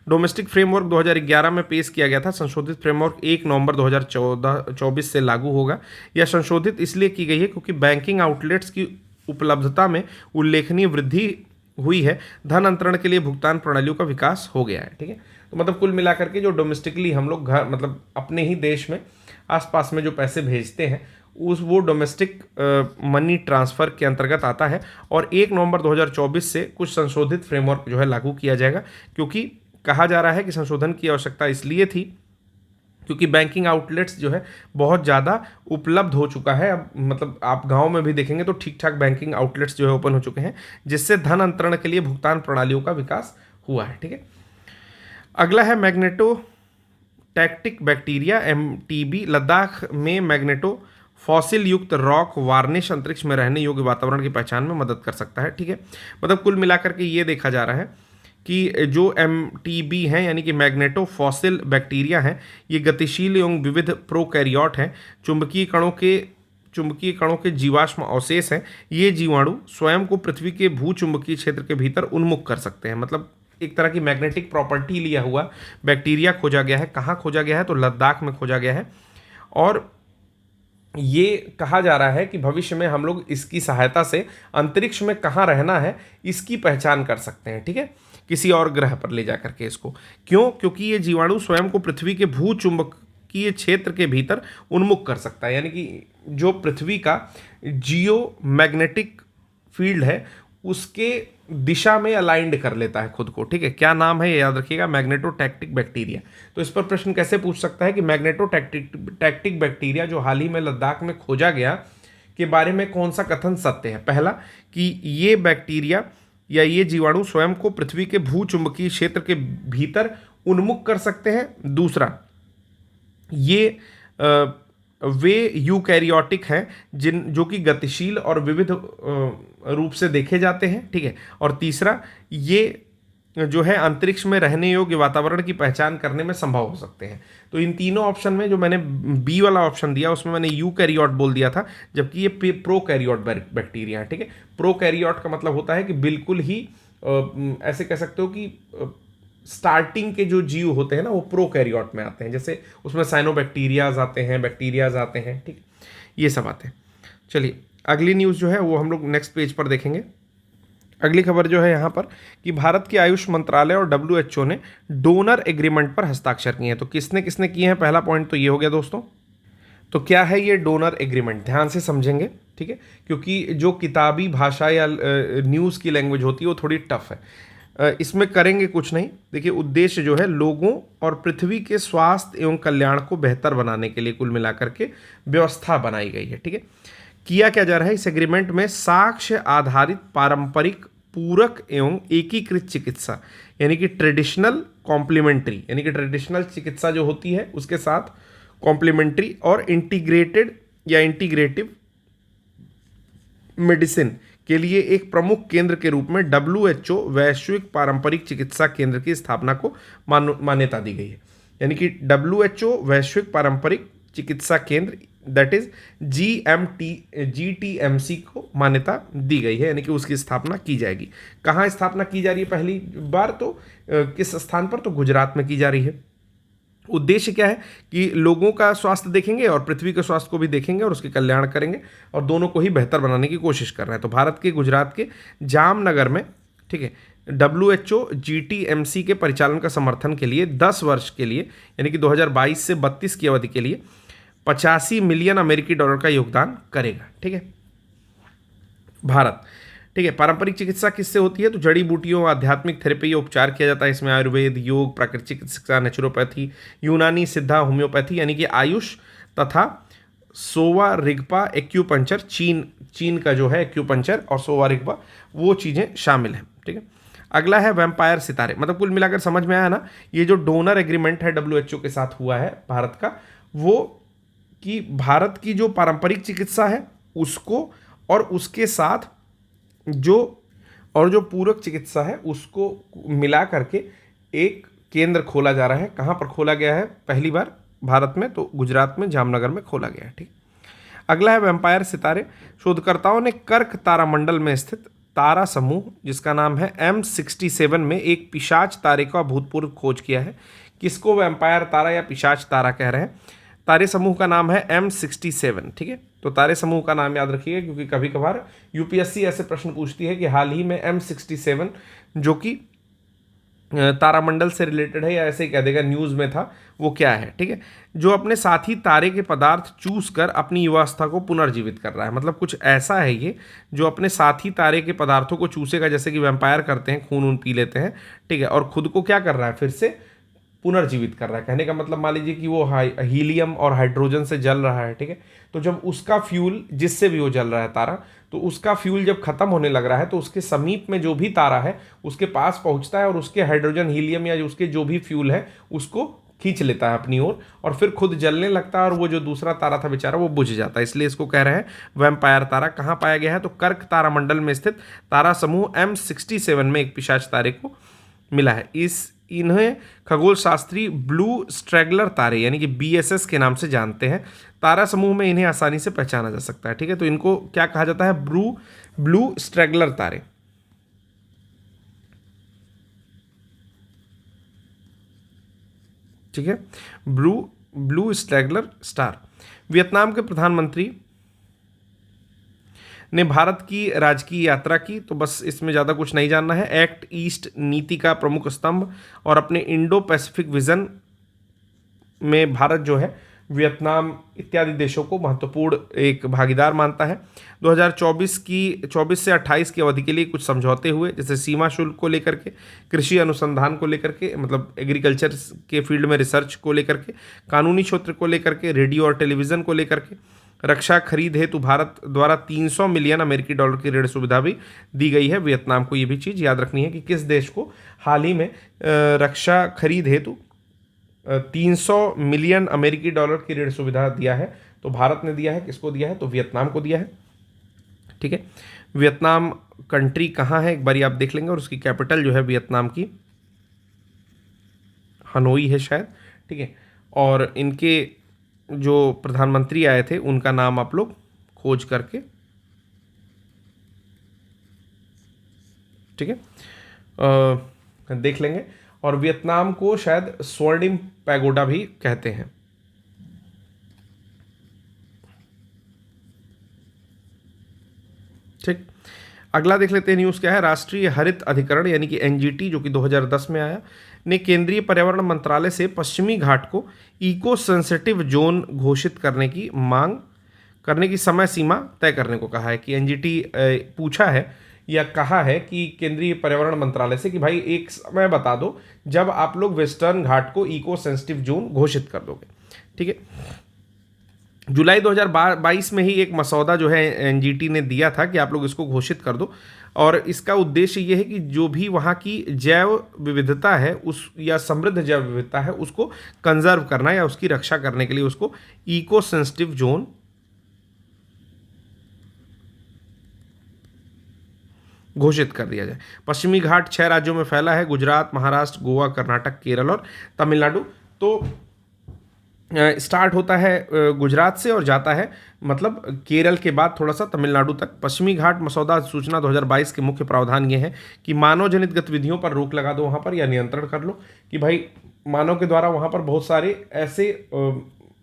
डोमेस्टिक फ्रेमवर्क 2011 में पेश किया गया था। संशोधित फ्रेमवर्क 1 नवंबर 2024 से लागू होगा। यह संशोधित इसलिए की गई है क्योंकि बैंकिंग आउटलेट्स की उपलब्धता में उल्लेखनीय वृद्धि हुई है, धन अंतरण के लिए भुगतान प्रणालियों का विकास हो गया है, ठीक है। तो मतलब कुल मिलाकर के जो डोमेस्टिकली हम लोग घर मतलब अपने ही देश में आसपास में जो पैसे भेजते हैं वो डोमेस्टिक मनी ट्रांसफ़र के अंतर्गत आता है। और 1 नवंबर 2024 से कुछ संशोधित फ्रेमवर्क जो है लागू किया जाएगा, क्योंकि कहा जा रहा है कि संशोधन की आवश्यकता इसलिए थी क्योंकि बैंकिंग आउटलेट्स जो है बहुत ज़्यादा उपलब्ध हो चुका है। अब मतलब आप गांव में भी देखेंगे तो ठीक ठाक बैंकिंग आउटलेट्स जो है ओपन हो चुके हैं, जिससे धन अंतरण के लिए भुगतान प्रणालियों का विकास हुआ है, ठीक है। अगला है magneto tactic bacteria MTB। Ladakh में मैग्नेटो फॉसिल युक्त रॉक वार्निश अंतरिक्ष में रहने योग्य वातावरण की पहचान में मदद कर सकता है, ठीक है। मतलब कुल मिलाकर के ये देखा जा रहा है कि जो MTB हैं यानी कि मैग्नेटोफॉसिल बैक्टीरिया हैं, ये गतिशील एवं विविध प्रोकैरियोट हैं। चुंबकीय कणों के जीवाश्म अवशेष हैं। ये जीवाणु स्वयं को पृथ्वी के भूचुंबकीय क्षेत्र के भीतर उन्मुख कर सकते हैं। मतलब एक तरह की मैग्नेटिक प्रॉपर्टी लिया हुआ बैक्टीरिया खोजा गया है। कहाँ खोजा गया है? तो लद्दाख में खोजा गया है। और ये कहा जा रहा है कि भविष्य में हम लोग इसकी सहायता से अंतरिक्ष में कहाँ रहना है इसकी पहचान कर सकते हैं, ठीक है, किसी और ग्रह पर ले जा करके इसको। क्यों? क्योंकि ये जीवाणु स्वयं को पृथ्वी के भूचुंबकीय क्षेत्र के भीतर उन्मुख कर सकता है, यानी कि जो पृथ्वी का जियो मैग्नेटिक फील्ड है उसके दिशा में अलाइंड कर लेता है खुद को, ठीक है। क्या नाम है ये याद रखिएगा, मैग्नेटोटैक्टिक बैक्टीरिया। तो इस पर प्रश्न कैसे पूछ सकता है कि मैग्नेटोटैक्टिक बैक्टीरिया जो हाल ही में लद्दाख में खोजा गया के बारे में कौन सा कथन सत्य है? पहला, कि ये बैक्टीरिया या ये जीवाणु स्वयं को पृथ्वी के भूचुंबकीय क्षेत्र के भीतर उन्मुख कर सकते हैं। दूसरा, ये वे यूकैरियोटिक हैं जो कि गतिशील और विविध रूप से देखे जाते हैं, ठीक है। और तीसरा, ये जो है अंतरिक्ष में रहने योग्य वातावरण की पहचान करने में संभव हो सकते हैं। तो इन तीनों ऑप्शन में जो मैंने बी वाला ऑप्शन दिया उसमें मैंने यूकैरियोट बोल दिया था, जबकि ये प्रोकैरियोट बैक्टीरिया है, ठीक है। प्रोकैरियोट का मतलब होता है कि बिल्कुल ही ऐसे कह सकते हो कि स्टार्टिंग के जो जीव होते हैं ना वो प्रोकैरियोट में आते हैं, जैसे उसमें साइनोबैक्टीरियाज आते हैं, बैक्टीरियाज आते हैं, ठीक, ये सब आते हैं। चलिए अगली न्यूज़ जो है वो हम लोग नेक्स्ट पेज पर देखेंगे। अगली खबर जो है यहाँ पर कि भारत के आयुष मंत्रालय और WHO ने डोनर एग्रीमेंट पर हस्ताक्षर किए हैं। तो किसने किसने किए हैं? पहला पॉइंट तो ये हो गया दोस्तों। तो क्या है ये डोनर एग्रीमेंट? ध्यान से समझेंगे, ठीक है, क्योंकि जो किताबी भाषा या न्यूज़ की लैंग्वेज होती है वो थोड़ी टफ है। इसमें करेंगे कुछ नहीं। देखिए, उद्देश्य जो है लोगों और पृथ्वी के स्वास्थ्य एवं कल्याण को बेहतर बनाने के लिए कुल मिलाकर के व्यवस्था बनाई गई है, ठीक है। किया क्या जा रहा है इस एग्रीमेंट में? साक्ष्य आधारित पारंपरिक पूरक एवं एकीकृत चिकित्सा, यानी कि ट्रेडिशनल कॉम्प्लीमेंट्री, यानी कि ट्रेडिशनल चिकित्सा जो होती है उसके साथ कॉम्प्लीमेंट्री और इंटीग्रेटेड या इंटीग्रेटिव मेडिसिन के लिए एक प्रमुख केंद्र के रूप में WHO वैश्विक पारंपरिक चिकित्सा केंद्र की स्थापना को मान्यता दी गई है। यानी कि WHO वैश्विक पारंपरिक चिकित्सा केंद्र दैट इज GTMC को मान्यता दी गई है, यानी कि उसकी स्थापना की जाएगी। कहाँ स्थापना की जा रही है पहली बार? तो किस स्थान पर? तो गुजरात में की जा रही है। उद्देश्य क्या है कि लोगों का स्वास्थ्य देखेंगे और पृथ्वी के स्वास्थ्य को भी देखेंगे और उसके कल्याण करेंगे और दोनों को ही बेहतर बनाने की कोशिश कर रहे हैं। तो भारत के गुजरात के जामनगर में, ठीक है, WHO GTMC के परिचालन का समर्थन के लिए 10 वर्ष के लिए, यानी कि 2022 से 32 की अवधि के लिए 85 मिलियन अमेरिकी डॉलर का योगदान करेगा, ठीक है, भारत। ठीक है, पारंपरिक चिकित्सा किससे होती है? तो जड़ी बूटियों, आध्यात्मिक थेरेपी, उपचार किया जाता है इसमें। आयुर्वेद, योग, प्राकृतिक चिकित्सा, नेचुरोपैथी, यूनानी, सिद्धा, होम्योपैथी, यानी कि आयुष तथा सोवा रिगपा एक्यूपंचर, चीन का जो है एक्यूपंचर और सोवा रिगपा, वो चीज़ें शामिल हैं, ठीक है। अगला है वैम्पायर सितारे। मतलब कुल मिलाकर समझ में आया ना, ये जो डोनर एग्रीमेंट है WHO के साथ हुआ है भारत का, वो कि भारत की जो पारंपरिक चिकित्सा है उसको और उसके साथ जो पूरक चिकित्सा है उसको मिला करके एक केंद्र खोला जा रहा है। कहाँ पर खोला गया है पहली बार? भारत में, तो गुजरात में जामनगर में खोला गया है, ठीक। अगला है वैम्पायर सितारे। शोधकर्ताओं ने कर्क तारामंडल में स्थित तारा समूह जिसका नाम है M67 में एक पिशाच तारे का अभूतपूर्व खोज किया है। किसको वैम्पायर तारा या पिशाच तारा कह रहे हैं? तारे समूह का नाम है M67, ठीक है। तो तारे समूह का नाम याद रखिएगा क्योंकि कभी कभार UPSC ऐसे प्रश्न पूछती है कि हाल ही में M67 जो कि तारामंडल से रिलेटेड है या ऐसे ही कह देगा न्यूज़ में था, वो क्या है, ठीक है। जो अपने साथी तारे के पदार्थ चूस कर अपनी युवावस्था को पुनर्जीवित कर रहा है। मतलब कुछ ऐसा है ये जो अपने साथी तारे के पदार्थों को चूसेगा, जैसे कि वैम्पायर करते हैं, खून पी लेते हैं, ठीक है, और खुद को क्या कर रहा है? फिर से पुनर्जीवित कर रहा है। कहने का मतलब मान लीजिए कि वो हीलियम और हाइड्रोजन से जल रहा है, ठीक है। तो जब उसका फ्यूल, जिससे भी वो जल रहा है तारा, तो उसका फ्यूल जब खत्म होने लग रहा है तो उसके समीप में जो भी तारा है उसके पास पहुंचता है और उसके हाइड्रोजन, हीलियम या उसके जो भी फ्यूल है उसको खींच लेता है अपनी ओर और फिर खुद जलने लगता है और वो जो दूसरा तारा था बेचारा वो बुझ जाता है। इसलिए इसको कह रहे हैं वैम्पायर तारा। कहाँ पाया गया है? तो कर्क तारामंडल में स्थित तारा समूह M67 में एक पिशाच तारे को मिला है। इन्हें खगोल शास्त्री ब्लू स्ट्रैगलर तारे यानी कि BSS के नाम से जानते हैं। तारा समूह में इन्हें आसानी से पहचाना जा सकता है। ठीक है, तो इनको क्या कहा जाता है? ब्लू स्ट्रैगलर तारे। ठीक है, ब्लू स्ट्रैगलर स्टार। वियतनाम के प्रधानमंत्री ने भारत की राजकीय यात्रा की, तो बस इसमें ज़्यादा कुछ नहीं जानना है। एक्ट ईस्ट नीति का प्रमुख स्तंभ और अपने इंडो पैसिफिक विजन में भारत जो है वियतनाम इत्यादि देशों को महत्वपूर्ण एक भागीदार मानता है। 2024 से 28 की अवधि के लिए कुछ समझौते हुए, जैसे सीमा शुल्क को लेकर के, कृषि अनुसंधान को लेकर के, मतलब एग्रीकल्चर के फील्ड में रिसर्च को लेकर के, कानूनी क्षेत्र को लेकर के, रेडियो और टेलीविज़न को लेकर के, रक्षा खरीद हेतु भारत द्वारा 300 मिलियन अमेरिकी डॉलर की ऋण सुविधा भी दी गई है वियतनाम को। ये भी चीज़ याद रखनी है कि किस देश को हाल ही में रक्षा खरीद हेतु 300 मिलियन अमेरिकी डॉलर की ऋण सुविधा दिया है। तो भारत ने दिया है, किसको दिया है? तो वियतनाम को दिया है। ठीक है, वियतनाम कंट्री कहाँ है एक बारी आप देख लेंगे, और उसकी कैपिटल जो है वियतनाम की हनोई है शायद। ठीक है, और इनके जो प्रधानमंत्री आए थे उनका नाम आप लोग खोज करके, ठीक है, देख लेंगे। और वियतनाम को शायद स्वर्णिम पैगोडा भी कहते हैं। ठीक, अगला देख लेते हैं न्यूज़ क्या है। राष्ट्रीय हरित अधिकरण यानी कि NGT जो कि 2010 में आया, ने केंद्रीय पर्यावरण मंत्रालय से पश्चिमी घाट को इको सेंसिटिव जोन घोषित करने की समय सीमा तय करने को कहा है। कि NGT पूछा है या कहा है कि केंद्रीय पर्यावरण मंत्रालय से कि भाई एक समय बता दो जब आप लोग वेस्टर्न घाट को इको सेंसिटिव जोन घोषित कर दोगे। ठीक है, जुलाई 2022 में ही एक मसौदा जो है NGT ने दिया था कि आप लोग इसको घोषित कर दो, और इसका उद्देश्य ये है कि जो भी वहाँ की जैव विविधता है उस या समृद्ध जैव विविधता है उसको कंजर्व करना या उसकी रक्षा करने के लिए उसको इको सेंसिटिव जोन घोषित कर दिया जाए। पश्चिमी घाट 6 राज्यों में फैला है, गुजरात, महाराष्ट्र, गोवा, कर्नाटक, केरल और तमिलनाडु। तो स्टार्ट होता है गुजरात से और जाता है मतलब केरल के बाद थोड़ा सा तमिलनाडु तक। पश्चिमी घाट मसौदा सूचना 2022 के मुख्य प्रावधान ये है कि मानव जनित गतिविधियों पर रोक लगा दो वहाँ पर, या नियंत्रण कर लो कि भाई मानव के द्वारा वहाँ पर बहुत सारे ऐसे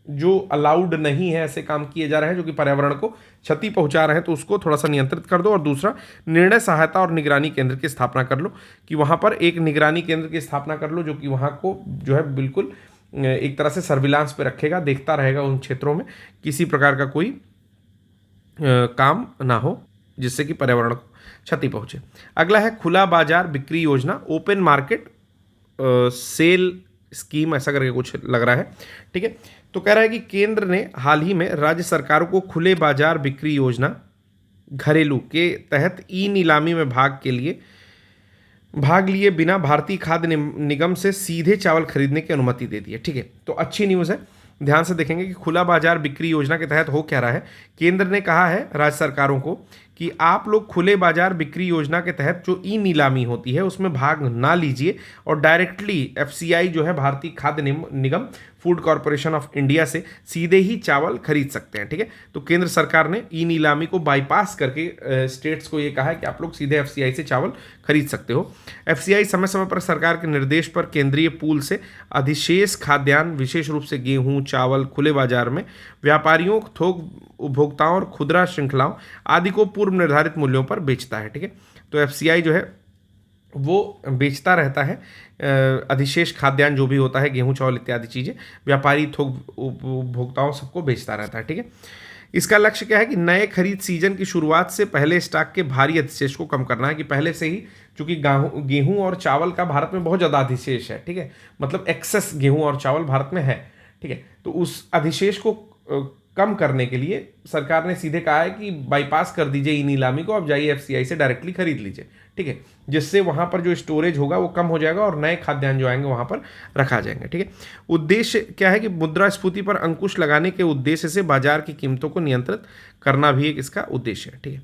जो अलाउड नहीं है ऐसे काम किए जा रहे हैं जो कि पर्यावरण को क्षति पहुंचा रहे हैं, तो उसको थोड़ा सा नियंत्रित कर दो। और दूसरा, निर्णय सहायता और निगरानी केंद्र की स्थापना कर लो कि वहाँ पर एक निगरानी केंद्र की स्थापना कर लो जो कि वहाँ को जो है बिल्कुल एक तरह से सर्विलांस पे रखेगा, देखता रहेगा उन क्षेत्रों में किसी प्रकार का कोई काम ना हो जिससे कि पर्यावरण को क्षति पहुंचे। अगला है खुला बाजार बिक्री योजना, ओपन मार्केट सेल स्कीम ऐसा करके कुछ लग रहा है। ठीक है, तो कह रहा है कि केंद्र ने हाल ही में राज्य सरकारों को खुले बाजार बिक्री योजना घरेलू के तहत ई नीलामी में भाग लिए बिना भारतीय खाद्य निगम से सीधे चावल खरीदने की अनुमति दे दी है। ठीक है, तो अच्छी न्यूज़ है, ध्यान से देखेंगे कि खुला बाजार बिक्री योजना के तहत हो क्या रहा है। केंद्र ने कहा है राज्य सरकारों को कि आप लोग खुले बाजार बिक्री योजना के तहत जो ई नीलामी होती है उसमें भाग ना लीजिए और डायरेक्टली FCI जो है भारतीय खाद्य निगम फूड कॉरपोरेशन ऑफ इंडिया से सीधे ही चावल खरीद सकते हैं। ठीक है, तो केंद्र सरकार ने ई नीलामी को बाईपास करके स्टेट्स को ये कहा है कि आप लोग सीधे FCI से चावल खरीद सकते हो। FCI समय समय पर सरकार के निर्देश पर केंद्रीय पूल से अधिशेष खाद्यान्न, विशेष रूप से गेहूं, चावल खुले बाजार में व्यापारियों, थोक उपभोक्ताओं और खुदरा श्रृंखलाओं आदि को पूर्व निर्धारित मूल्यों पर बेचता है। ठीक है, तो FCI जो है वो बेचता रहता है अधिशेष खाद्यान्न जो भी होता है, गेहूं, चावल इत्यादि चीज़ें, व्यापारी, थोक उपभोक्ताओं सबको बेचता रहता है। ठीक है, इसका लक्ष्य क्या है कि नए खरीद सीजन की शुरुआत से पहले स्टॉक के भारी अधिशेष को कम करना है। कि पहले से ही चूंकि गेहूं और चावल का भारत में बहुत ज़्यादा अधिशेष है, ठीक है, मतलब एक्सेस गेहूं और चावल भारत में है। ठीक है, तो उस अधिशेष को कम करने के लिए सरकार ने सीधे कहा है कि बाईपास कर दीजिए ई नीलामी को, अब जाइए FCI से डायरेक्टली खरीद लीजिए। ठीक है, जिससे वहाँ पर जो स्टोरेज होगा वो कम हो जाएगा और नए खाद्यान्न जो आएंगे वहाँ पर रखा जाएंगे। ठीक है, उद्देश्य क्या है कि मुद्रास्फीति पर अंकुश लगाने के उद्देश्य से बाजार की कीमतों को नियंत्रित करना भी एक इसका उद्देश्य है। ठीक है,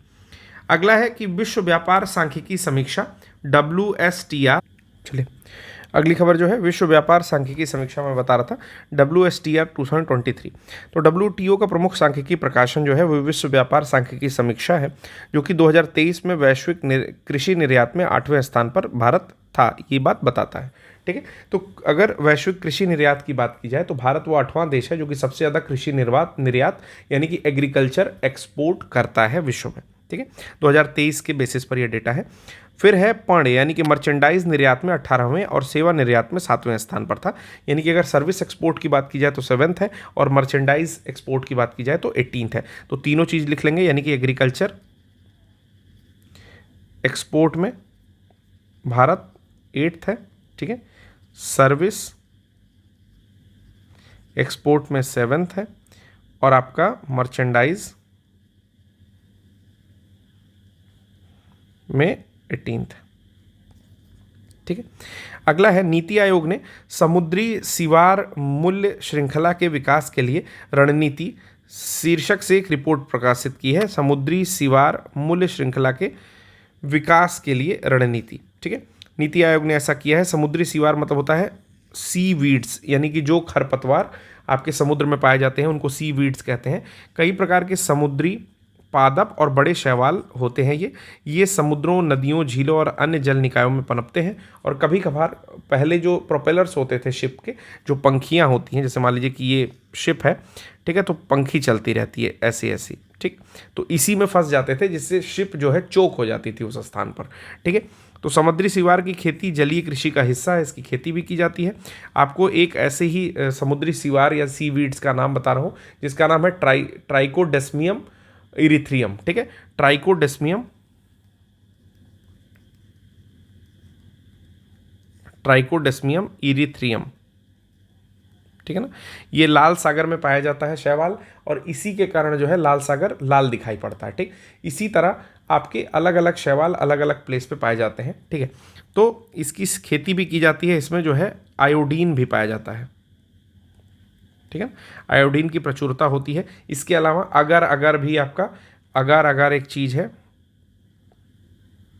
अगला है कि विश्व व्यापार सांख्यिकी समीक्षा WSTR चलिए अगली खबर जो है विश्व व्यापार सांख्यिकी समीक्षा में बता रहा था WSTR 2023। तो WTO का प्रमुख सांख्यिकी प्रकाशन जो है वो विश्व व्यापार सांख्यिकी समीक्षा है, जो कि 2023 में वैश्विक कृषि निर्यात में 8वें स्थान पर भारत था, ये बात बताता है। ठीक है, तो अगर वैश्विक कृषि निर्यात की बात की जाए तो भारत वो 8वां देश है जो कि सबसे ज़्यादा कृषि निर्यात यानी कि एग्रीकल्चर एक्सपोर्ट करता है विश्व में। ठीक है, 2023 के बेसिस पर यह डेटा है। फिर है पण्य यानी कि मर्चेंडाइज निर्यात में 18वें और सेवा निर्यात में 7वें स्थान पर था, यानी कि अगर सर्विस एक्सपोर्ट की बात की जाए तो 7th है और मर्चेंडाइज एक्सपोर्ट की बात की जाए तो 18th है। तो तीनों चीज़ लिख लेंगे, यानी कि एग्रीकल्चर एक्सपोर्ट में भारत 8th है। ठीक है, सर्विस एक्सपोर्ट में 7th है और आपका मर्चेंडाइज में 18th। ठीक है, अगला है नीति आयोग ने समुद्री सीवार मूल्य श्रृंखला के विकास के लिए रणनीति शीर्षक से एक रिपोर्ट प्रकाशित की है। समुद्री सीवार मूल्य श्रृंखला के विकास के लिए रणनीति। ठीक है, नीति आयोग ने ऐसा किया है। समुद्री सीवार मतलब होता है सी वीड्स, यानी कि जो खरपतवार आपके समुद्र में पाए जाते हैं उनको सी वीड्स कहते हैं। कई प्रकार के समुद्री पादप और बड़े शैवाल होते हैं। ये समुद्रों, नदियों, झीलों और अन्य जल निकायों में पनपते हैं और कभी कभार पहले जो प्रोपेलर्स होते थे शिप के, जो पंखियां होती हैं, जैसे मान लीजिए कि ये शिप है, ठीक है, तो पंखी चलती रहती है ऐसी ऐसी, ठीक, तो इसी में फंस जाते थे जिससे शिप जो है चोक हो जाती थी उस स्थान पर। ठीक है, तो समुद्री सीवार की खेती जलीय कृषि का हिस्सा है, इसकी खेती भी की जाती है। आपको एक ऐसे ही समुद्री सीवार या सी वीड्स का नाम बता रहा हूँ जिसका नाम है ट्राइकोडेस्मियम इरिथ्रियम। ठीक है, ट्राइकोडेस्मियम इरिथ्रियम। ठीक है ना, ये लाल सागर में पाया जाता है शैवाल, और इसी के कारण जो है लाल सागर लाल दिखाई पड़ता है। ठीक, इसी तरह आपके अलग अलग शैवाल अलग अलग प्लेस पे पाए जाते हैं। ठीक है, तो इसकी खेती भी की जाती है। इसमें जो है आयोडीन भी पाया जाता है। ठीक है, आयोडीन की प्रचुरता होती है। इसके अलावा अगर भी आपका अगर एक चीज़ है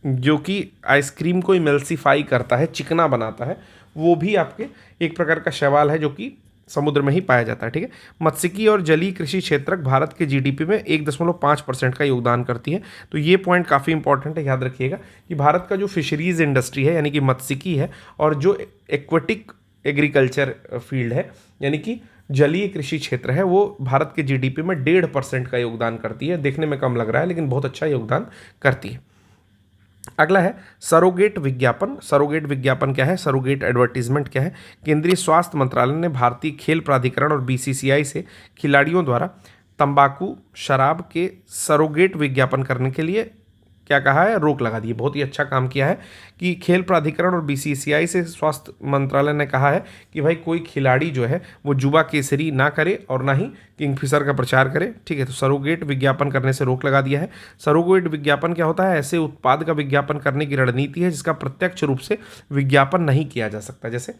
जो कि आइसक्रीम को इमल्सिफाई करता है, चिकना बनाता है, वो भी आपके एक प्रकार का शैवाल है जो कि समुद्र में ही पाया जाता है। ठीक है, मत्स्यिकी और जलीय कृषि क्षेत्रक भारत के जीडीपी में 1.5% का योगदान करती है। तो ये पॉइंट काफ़ी इंपॉर्टेंट है, याद रखिएगा कि भारत का जो फिशरीज इंडस्ट्री है यानी कि मत्स्यिकी है, और जो एक्वेटिक एग्रीकल्चर फील्ड है यानी कि जलीय कृषि क्षेत्र है, वो भारत के जीडीपी में 1.5% का योगदान करती है। देखने में कम लग रहा है लेकिन बहुत अच्छा योगदान करती है। अगला है सरोगेट विज्ञापन। सरोगेट विज्ञापन क्या है, सरोगेट एडवर्टीजमेंट क्या है? केंद्रीय स्वास्थ्य मंत्रालय ने भारतीय खेल प्राधिकरण और बीसीसीआई से खिलाड़ियों द्वारा तंबाकू, शराब के सरोगेट विज्ञापन करने के लिए क्या कहा है, रोक लगा दी है। बहुत ही अच्छा काम किया है कि खेल प्राधिकरण और बीसीसीआई से स्वास्थ्य मंत्रालय ने कहा है कि भाई कोई खिलाड़ी जो है वो जुबा केसरी ना करे और ना ही किंगफिशर का प्रचार करे। ठीक है, तो सरोगेट विज्ञापन करने से रोक लगा दिया है। सरोगेट विज्ञापन क्या होता है? ऐसे उत्पाद का विज्ञापन करने की रणनीति है जिसका प्रत्यक्ष रूप से विज्ञापन नहीं किया जा सकता। जैसे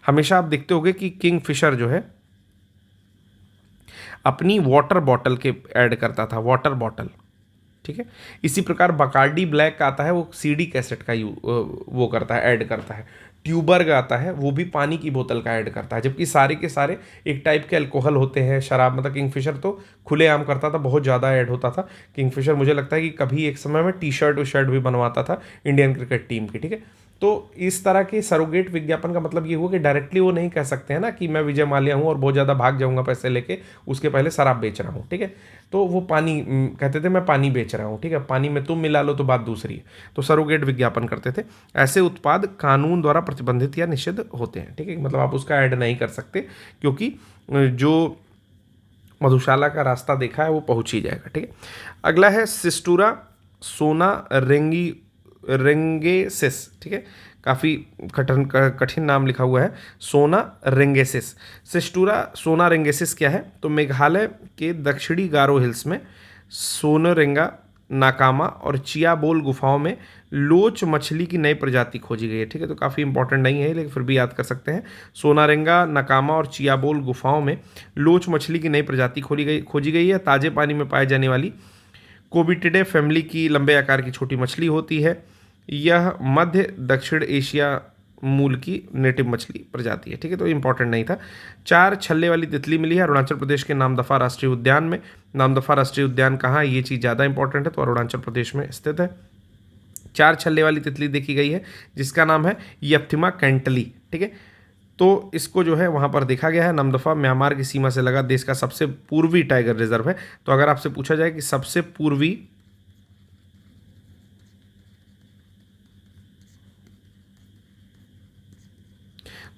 हमेशा आप देखते होंगे कि किंगफिशर जो है अपनी वाटर बॉटल के ऐड करता था, वाटर बॉटल। ठीक है, इसी प्रकार बकार्डी ब्लैक का आता है, वो सीडी कैसेट का वो करता है, ऐड करता है। ट्यूबर्ग आता है, वो भी पानी की बोतल का ऐड करता है, जबकि सारे के सारे एक टाइप के अल्कोहल होते हैं। शराब मतलब किंगफिशर तो खुलेआम करता था, बहुत ज़्यादा ऐड होता था किंगफिशर। मुझे लगता है कि कभी एक समय में टी शर्ट भी बनवाता था इंडियन क्रिकेट टीम की। ठीक है, तो इस तरह के सरोगेट विज्ञापन का मतलब ये हुआ कि डायरेक्टली वो नहीं कह सकते हैं ना कि मैं विजय माल्या हूँ और बहुत ज़्यादा भाग जाऊँगा पैसे लेके, उसके पहले शराब बेच रहा हूँ। ठीक है, तो वो पानी कहते थे मैं पानी बेच रहा हूँ। ठीक है, पानी में तुम मिला लो तो बात दूसरी है। तो सरोगेट विज्ञापन करते थे। ऐसे उत्पाद कानून द्वारा प्रतिबंधित या निषिद्ध होते हैं। ठीक है, मतलब आप उसका ऐड नहीं कर सकते क्योंकि जो मधुशाला का रास्ता देखा है वो पहुँच ही जाएगा। ठीक है, अगला है सिस्टूरा सोना रेंगेसिस। ठीक है, काफ़ी कठिन नाम लिखा हुआ है, सोना रेंगेसिस। सिस्टूरा सोना रेंगेसिस क्या है? तो मेघालय के दक्षिणी गारो हिल्स में सोनरेंगा, नाकामा और चियाबोल गुफाओं में लोच मछली की नई प्रजाति खोजी गई है। ठीक है, तो काफ़ी इंपॉर्टेंट नहीं है लेकिन फिर भी याद कर सकते हैं। सोनारेंगा, नाकामा और चियाबोल गुफाओं में लोच मछली की नई प्रजाति खोजी गई है। ताजे पानी में पाई जाने वाली कोबिटिडे फैमिली की लंबे आकार की छोटी मछली होती है। यह मध्य दक्षिण एशिया मूल की नेटिव मछली प्रजाति है। ठीक है, तो इंपॉर्टेंट नहीं था। 4 छल्ले वाली तितली मिली है अरुणाचल प्रदेश के नामदफा राष्ट्रीय उद्यान में। नामदफा राष्ट्रीय उद्यान कहाँ है, ये चीज़ ज़्यादा इंपॉर्टेंट है, तो अरुणाचल प्रदेश में स्थित है। 4 छल्ले वाली तितली देखी गई है जिसका नाम है यप्थिमा कैंटली। ठीक है, तो इसको जो है वहाँ पर देखा गया है। नामदफा म्यांमार की सीमा से लगा देश का सबसे पूर्वी टाइगर रिजर्व है। तो अगर आपसे पूछा जाए कि सबसे पूर्वी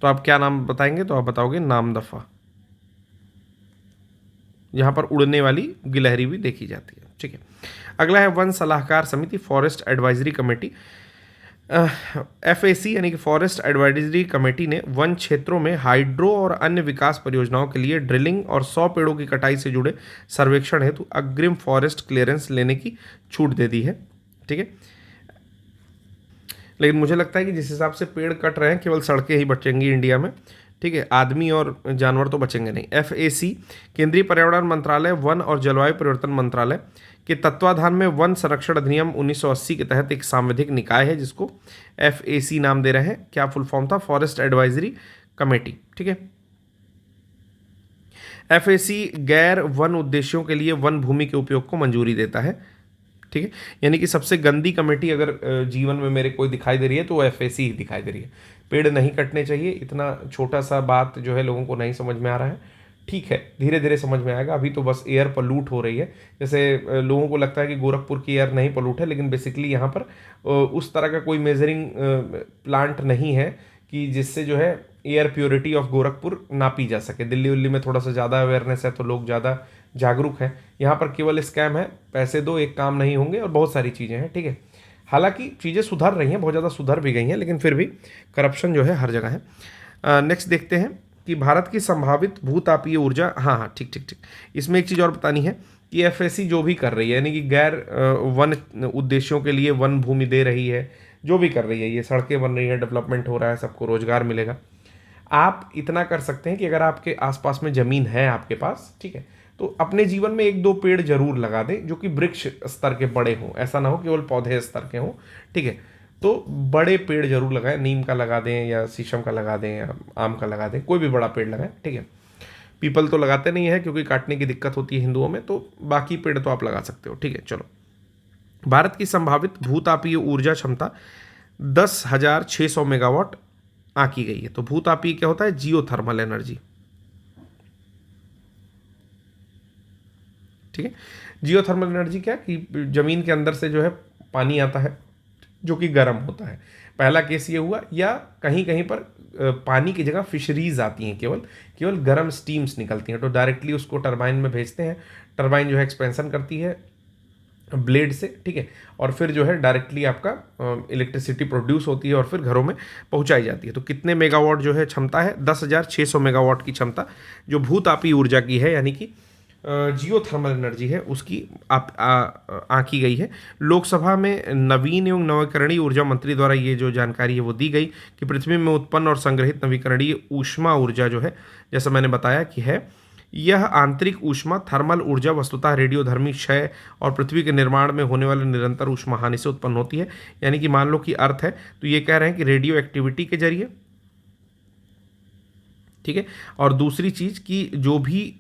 तो आप क्या नाम बताएंगे, तो आप बताओगे नामदफा। यहाँ पर उड़ने वाली गिलहरी भी देखी जाती है। ठीक है, अगला है वन सलाहकार समिति, फॉरेस्ट एडवाइजरी कमेटी। FAC यानी कि फॉरेस्ट एडवाइजरी कमेटी ने वन क्षेत्रों में हाइड्रो और अन्य विकास परियोजनाओं के लिए ड्रिलिंग और 100 पेड़ों की कटाई से जुड़े सर्वेक्षण हेतु अग्रिम फॉरेस्ट क्लियरेंस लेने की छूट दे दी है। ठीक है, लेकिन मुझे लगता है कि जिस हिसाब से पेड़ कट रहे हैं केवल सड़कें ही बचेंगी इंडिया में। ठीक है, आदमी और जानवर तो बचेंगे नहीं। FAC केंद्रीय पर्यावरण मंत्रालय, वन और जलवायु परिवर्तन मंत्रालय के तत्वाधान में वन संरक्षण अधिनियम 1980 के तहत एक सांविधिक निकाय है जिसको FAC नाम दे रहे हैं। क्या फुल फॉर्म था, फॉरेस्ट एडवाइजरी कमेटी। ठीक है, FAC गैर वन उद्देश्यों के लिए वन भूमि के उपयोग को मंजूरी देता है। ठीक है, यानी कि सबसे गंदी कमेटी अगर जीवन में मेरे कोई दिखाई दे रही है तो वो FAC ही दिखाई दे रही है। पेड़ नहीं कटने चाहिए, इतना छोटा सा बात जो है लोगों को नहीं समझ में आ रहा है। ठीक है, धीरे धीरे समझ में आएगा। अभी तो बस एयर पोल्यूट हो रही है। जैसे लोगों को लगता है कि गोरखपुर की एयर नहीं पोल्यूट है, लेकिन बेसिकली यहाँ पर उस तरह का कोई मेजरिंग प्लांट नहीं है कि जिससे जो है एयर प्योरिटी ऑफ गोरखपुर नापी जा सके। दिल्ली उल्ली में थोड़ा सा ज़्यादा अवेयरनेस है तो लोग ज़्यादा जागरूक हैं। यहाँ पर केवल स्कैम है, पैसे दो एक काम नहीं होंगे, और बहुत सारी चीज़ें हैं। ठीक है, हालांकि चीज़ें सुधर रही हैं, बहुत ज़्यादा सुधर भी गई हैं, लेकिन फिर भी करप्शन जो है हर जगह है। नेक्स्ट देखते हैं कि भारत की संभावित भूतापीय ऊर्जा, हाँ ठीक ठीक ठीक, इसमें एक चीज़ और बतानी है कि FAC जो भी कर रही है, यानी कि गैर वन उद्देश्यों के लिए वन भूमि दे रही है, जो भी कर रही है, ये सड़कें बन रही हैं, डेवलपमेंट हो रहा है, सबको रोजगार मिलेगा। आप इतना कर सकते हैं कि अगर आपके आसपास में ज़मीन है आपके पास, ठीक है, तो अपने जीवन में 1-2 पेड़ जरूर लगा दें जो कि वृक्ष स्तर के बड़े हों। ऐसा ना हो केवल पौधे स्तर के हों। ठीक है, तो बड़े पेड़ जरूर लगाएं, नीम का लगा दें या शीशम का लगा दें या आम का लगा दें, कोई भी बड़ा पेड़ लगाएं। ठीक है, पीपल तो लगाते नहीं है क्योंकि काटने की दिक्कत होती है हिंदुओं में, तो बाकी पेड़ तो आप लगा सकते हो। ठीक है, चलो, भारत की संभावित भूतापीय ऊर्जा क्षमता 10,600 मेगावाट आंकी गई है। तो भूतापीय क्या होता है, जियोथर्मल एनर्जी। ठीक है, जियोथर्मल एनर्जी क्या कि जमीन के अंदर से जो है पानी आता है जो कि गर्म होता है। पहला केस ये हुआ, या कहीं कहीं पर पानी की जगह फिशरीज आती हैं, केवल गर्म स्टीम्स निकलती हैं, तो डायरेक्टली उसको टरबाइन में भेजते हैं। टरबाइन जो है एक्सपेंशन करती है ब्लेड से। ठीक है, और फिर जो है डायरेक्टली आपका इलेक्ट्रिसिटी प्रोड्यूस होती है और फिर घरों में पहुंचाई जाती है। तो कितने मेगावाट जो है क्षमता है, 10,600 मेगावाट की क्षमता जो भूतापीय ऊर्जा की है, यानी कि जियोथर्मल एनर्जी है, उसकी आंकी गई है। लोकसभा में नवीन एवं नवीकरणीय ऊर्जा मंत्री द्वारा ये जो जानकारी है वो दी गई कि पृथ्वी में उत्पन्न और संग्रहित नवीकरणीय ऊष्मा ऊर्जा जो है, जैसा मैंने बताया कि है, यह आंतरिक ऊष्मा थर्मल ऊर्जा वस्तुतः रेडियोधर्मी क्षय और पृथ्वी के निर्माण में होने वाले निरंतर ऊष्मा हानि से उत्पन्न होती है। यानी कि मान लो कि अर्थ है, तो ये कह रहे हैं कि रेडियो एक्टिविटी के जरिए। ठीक है, और दूसरी चीज कि जो भी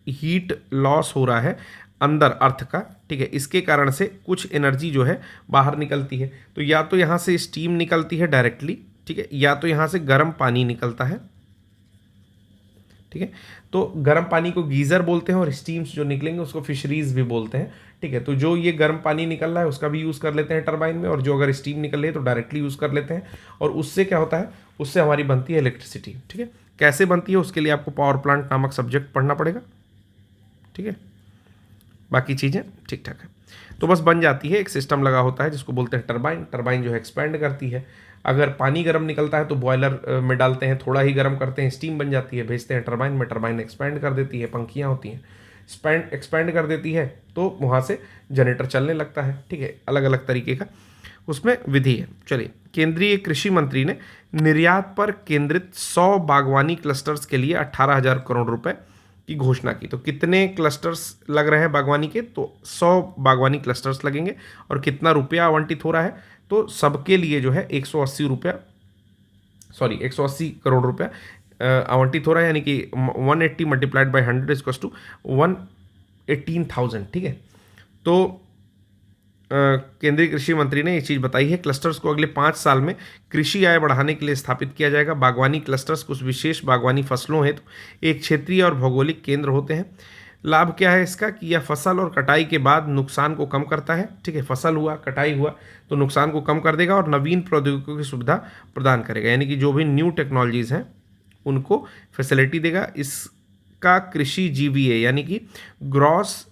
हीट लॉस हो रहा है अंदर अर्थ का, ठीक है, इसके कारण से कुछ एनर्जी जो है बाहर निकलती है। तो या तो यहाँ से स्टीम निकलती है डायरेक्टली, ठीक है, या तो यहाँ से गर्म पानी निकलता है। ठीक है, तो गर्म पानी को गीज़र बोलते हैं और स्टीम्स जो निकलेंगे उसको फिशरीज भी बोलते हैं। ठीक है, तो जो ये गर्म पानी निकल रहा है उसका भी यूज़ कर लेते हैं टरबाइन में, और जो अगर स्टीम निकल रही है तो डायरेक्टली यूज़ कर लेते हैं, और उससे क्या होता है, उससे हमारी बनती है इलेक्ट्रिसिटी। ठीक है, कैसे बनती है उसके लिए आपको पावर प्लांट नामक सब्जेक्ट पढ़ना पड़ेगा। ठीक है, बाकी चीज़ें ठीक ठाक है। तो बस बन जाती है, एक सिस्टम लगा होता है जिसको बोलते हैं टरबाइन। टरबाइन जो है एक्सपेंड करती है। अगर पानी गर्म निकलता है तो बॉयलर में डालते हैं, थोड़ा ही गर्म करते हैं, स्टीम बन जाती है, भेजते हैं टरबाइन में, टरबाइन एक्सपेंड कर देती है, पंखियाँ होती हैं, एक्सपेंड कर देती है, तो वहाँ से जनरेटर चलने लगता है। ठीक है, अलग अलग तरीके का उसमें विधि है। चलिए, केंद्रीय कृषि मंत्री ने निर्यात पर केंद्रित 100 बागवानी क्लस्टर्स के लिए 18,000 करोड़ रुपए की घोषणा की। तो कितने क्लस्टर्स लग रहे हैं बागवानी के, तो 100 बागवानी क्लस्टर्स लगेंगे, और कितना रुपया आवंटित हो रहा है, तो सबके लिए जो है 180 रुपया सॉरी 180 करोड़ रुपया आवंटित हो रहा है, यानी कि 180 multiplied by 100 is equals to 118,000। ठीक है, तो केंद्रीय कृषि मंत्री ने ये चीज़ बताई है। क्लस्टर्स को अगले 5 साल में कृषि आय बढ़ाने के लिए स्थापित किया जाएगा। बागवानी क्लस्टर्स कुछ विशेष बागवानी फसलों हेतु एक क्षेत्रीय और भौगोलिक केंद्र होते हैं। लाभ क्या है इसका कि यह फसल और कटाई के बाद नुकसान को कम करता है। ठीक है, फसल हुआ, कटाई हुआ तो नुकसान को कम कर देगा और नवीन प्रौद्योगिकियों की सुविधा प्रदान करेगा, यानी कि जो भी न्यू टेक्नोलॉजीज़ हैं उनको फैसिलिटी देगा। इसका कृषि जीवीए यानी कि ग्रॉस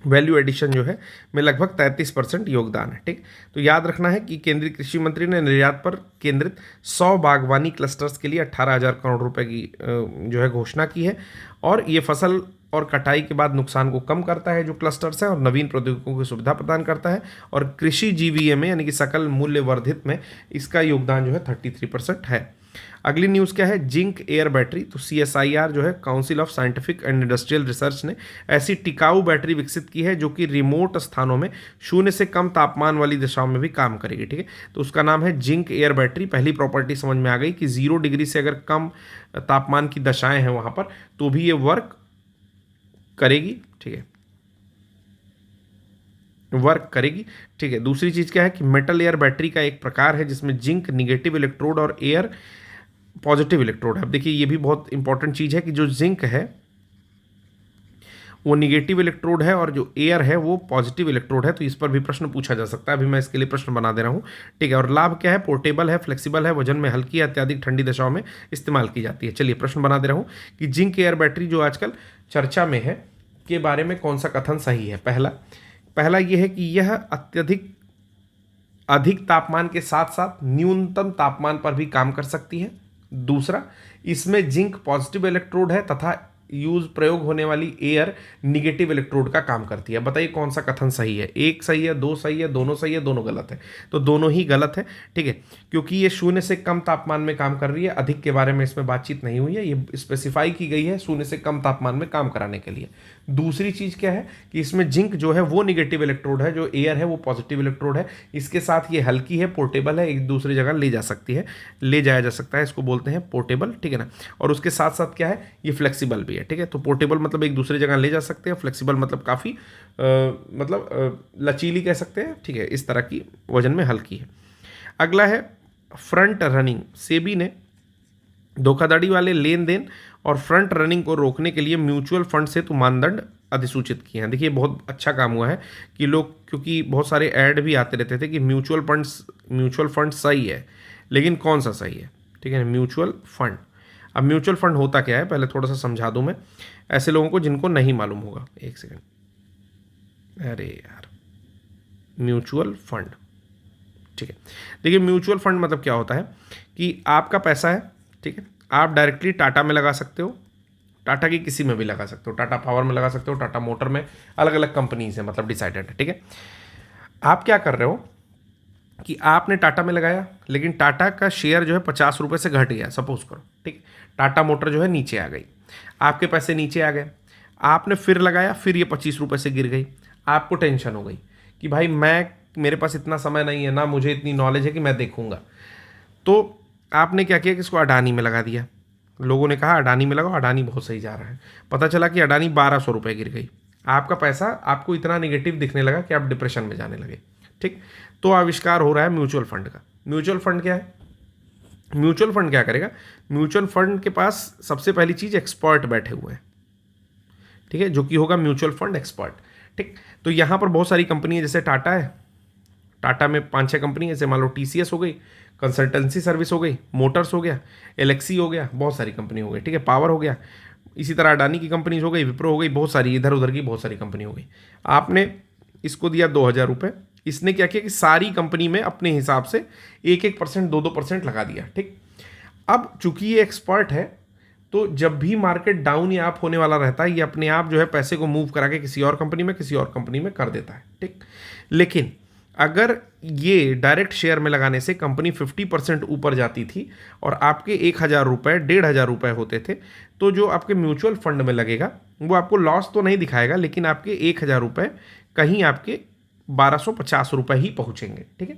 वैल्यू एडिशन जो है में लगभग 33% योगदान है। ठीक, तो याद रखना है कि केंद्रीय कृषि मंत्री ने निर्यात पर केंद्रित 100 बागवानी क्लस्टर्स के लिए 18,000 करोड़ रुपए की जो है घोषणा की है, और ये फसल और कटाई के बाद नुकसान को कम करता है जो क्लस्टर्स हैं, और नवीन प्रौद्योगिकियों की सुविधा प्रदान करता है। और कृषि जीवीए में यानी कि सकल मूल्य वर्धित में इसका योगदान जो है 33% है। अगली न्यूज़ क्या है, जिंक एयर बैटरी। तो CSIR जो है council of scientific and industrial research ने ऐसी टिकाऊ बैटरी विकसित की है जो कि रिमोट स्थानों में 0 से कम तापमान वाली दिशाओं में भी काम करेगी। ठीक है, तो उसका नाम है जिंक एयर बैटरी। पहली प्रॉपर्टी समझ में आ गई कि 0 डिग्री से अगर कम तापमान की दशाएं हैं वहाँ पर तो भी ये वर्क करेगी। ठीक है, वर्क करेगी। ठीक है, दूसरी चीज़ क्या है कि मेटल एयर बैटरी का एक प्रकार है जिसमें जिंक निगेटिव इलेक्ट्रोड और एयर पॉजिटिव इलेक्ट्रोड है। अब देखिए ये भी बहुत इंपॉर्टेंट चीज़ है कि जो जिंक है वो निगेटिव इलेक्ट्रोड है और जो एयर है वो पॉजिटिव इलेक्ट्रोड है, तो इस पर भी प्रश्न पूछा जा सकता है। अभी मैं इसके लिए प्रश्न बना दे रहा हूँ। ठीक है, और लाभ क्या है, पोर्टेबल है, फ्लेक्सिबल है, वजन में हल्की है, अत्यधिक ठंडी दशाओं में इस्तेमाल की जाती है। चलिए प्रश्न बना दे रहा हूँ कि जिंक एयर बैटरी जो आजकल चर्चा में है के बारे में कौन सा कथन सही है। पहला ये है कि यह अधिक तापमान के साथ साथ न्यूनतम तापमान पर भी काम कर सकती है। दूसरा, इसमें जिंक पॉजिटिव इलेक्ट्रोड है तथा प्रयोग होने वाली एयर निगेटिव इलेक्ट्रोड का काम करती है। बताइए कौन सा कथन सही है, एक सही है, दो सही है, दोनों सही है, दोनों गलत है। तो दोनों ही गलत है। ठीक है, क्योंकि ये 0 से कम तापमान में काम कर रही है, अधिक के बारे में इसमें बातचीत नहीं हुई है, ये स्पेसिफाई की गई है 0 से कम तापमान में काम कराने के लिए। दूसरी चीज़ क्या है कि इसमें जिंक जो है वो निगेटिव इलेक्ट्रोड है, जो एयर है वो पॉजिटिव इलेक्ट्रोड है। इसके साथ ये हल्की है, पोर्टेबल है, एक दूसरी जगह ले जा सकती है, ले जाया जा सकता है, इसको बोलते हैं पोर्टेबल। ठीक है ना, और उसके साथ साथ क्या है, ये फ्लेक्सिबल भी है। ठीक है, तो पोर्टेबल मतलब एक दूसरी जगह ले जा सकते हैं, फ्लेक्सिबल मतलब काफ़ी लचीली कह सकते हैं। ठीक है, इस तरह की वजन में हल्की है। अगला है फ्रंट रनिंग। सेबी ने धोखाधड़ी वाले लेन देन और फ्रंट रनिंग को रोकने के लिए म्यूचुअल फंड से तो मानदंड अधिसूचित किए हैं। देखिए बहुत अच्छा काम हुआ है कि लोग, क्योंकि बहुत सारे ऐड भी आते रहते थे कि म्यूचुअल फंड सही है, लेकिन कौन सा सही है। ठीक है, म्यूचुअल फंड। अब म्यूचुअल फंड होता क्या है पहले थोड़ा सा समझा दूं मैं ऐसे लोगों को जिनको नहीं मालूम होगा। एक सेकंड, अरे यार, म्यूचुअल फंड। ठीक है, देखिए म्यूचुअल फंड मतलब क्या होता है कि आपका पैसा है, ठीक है, आप डायरेक्टली टाटा में लगा सकते हो, टाटा की किसी में भी लगा सकते हो, टाटा पावर में लगा सकते हो, टाटा मोटर में, अलग अलग कंपनीज है, मतलब डिसाइडेड है। ठीक है, आप क्या कर रहे हो कि आपने टाटा में लगाया, लेकिन टाटा का शेयर जो है 50 रुपये से घट गया, सपोज करो। ठीक, टाटा मोटर जो है नीचे आ गई, आपके पैसे नीचे आ गए, आपने फिर लगाया, फिर ये 25 रुपये से गिर गई। आपको टेंशन हो गई कि भाई मेरे पास इतना समय नहीं है ना, मुझे इतनी नॉलेज है कि मैं देखूंगा। तो आपने क्या किया कि इसको अडानी में लगा दिया। लोगों ने कहा अडानी में लगाओ, अडानी बहुत सही जा रहा है। पता चला कि अडानी 1200 रुपये गिर गई। आपका पैसा आपको इतना नेगेटिव दिखने लगा कि आप डिप्रेशन में जाने लगे। ठीक, तो आविष्कार हो रहा है म्यूचुअल फंड का। म्यूचुअल फंड क्या है, म्यूचुअल फंड क्या करेगा, म्यूचुअल फंड के पास सबसे पहली चीज़ एक्सपर्ट बैठे हुए हैं। ठीक है, जो कि होगा म्यूचुअल फंड एक्सपर्ट। ठीक, तो यहाँ पर बहुत सारी कंपनी है, जैसे टाटा है, टाटा में 5-6 कंपनी है, जैसे मान लो TCS हो गई, कंसल्टेंसी सर्विस हो गई, मोटर्स हो गया, LXC हो गया, बहुत सारी कंपनी हो गई। ठीक है, पावर हो गया, इसी तरह अडानी की कंपनीज हो गई, विप्रो हो गई, बहुत सारी इधर उधर की बहुत सारी कंपनी हो गई। आपने इसको दिया 2000 रुपये, इसने क्या किया कि सारी कंपनी में अपने हिसाब से 1-1%, 2-2% लगा दिया। ठीक, अब चूंकि ये एक्सपर्ट है तो जब भी मार्केट डाउन या अप होने वाला रहता है ये अपने आप जो है पैसे को मूव करा के किसी और कंपनी में, किसी और कंपनी में कर देता है। ठीक, लेकिन अगर ये डायरेक्ट शेयर में लगाने से कंपनी 50% ऊपर जाती थी और आपके 1000 रुपये 1500 रुपये होते थे, तो जो आपके म्यूचुअल फंड में लगेगा वो आपको लॉस तो नहीं दिखाएगा, लेकिन आपके 1000 रुपये कहीं आपके 1250 रुपये ही पहुँचेंगे। ठीक है,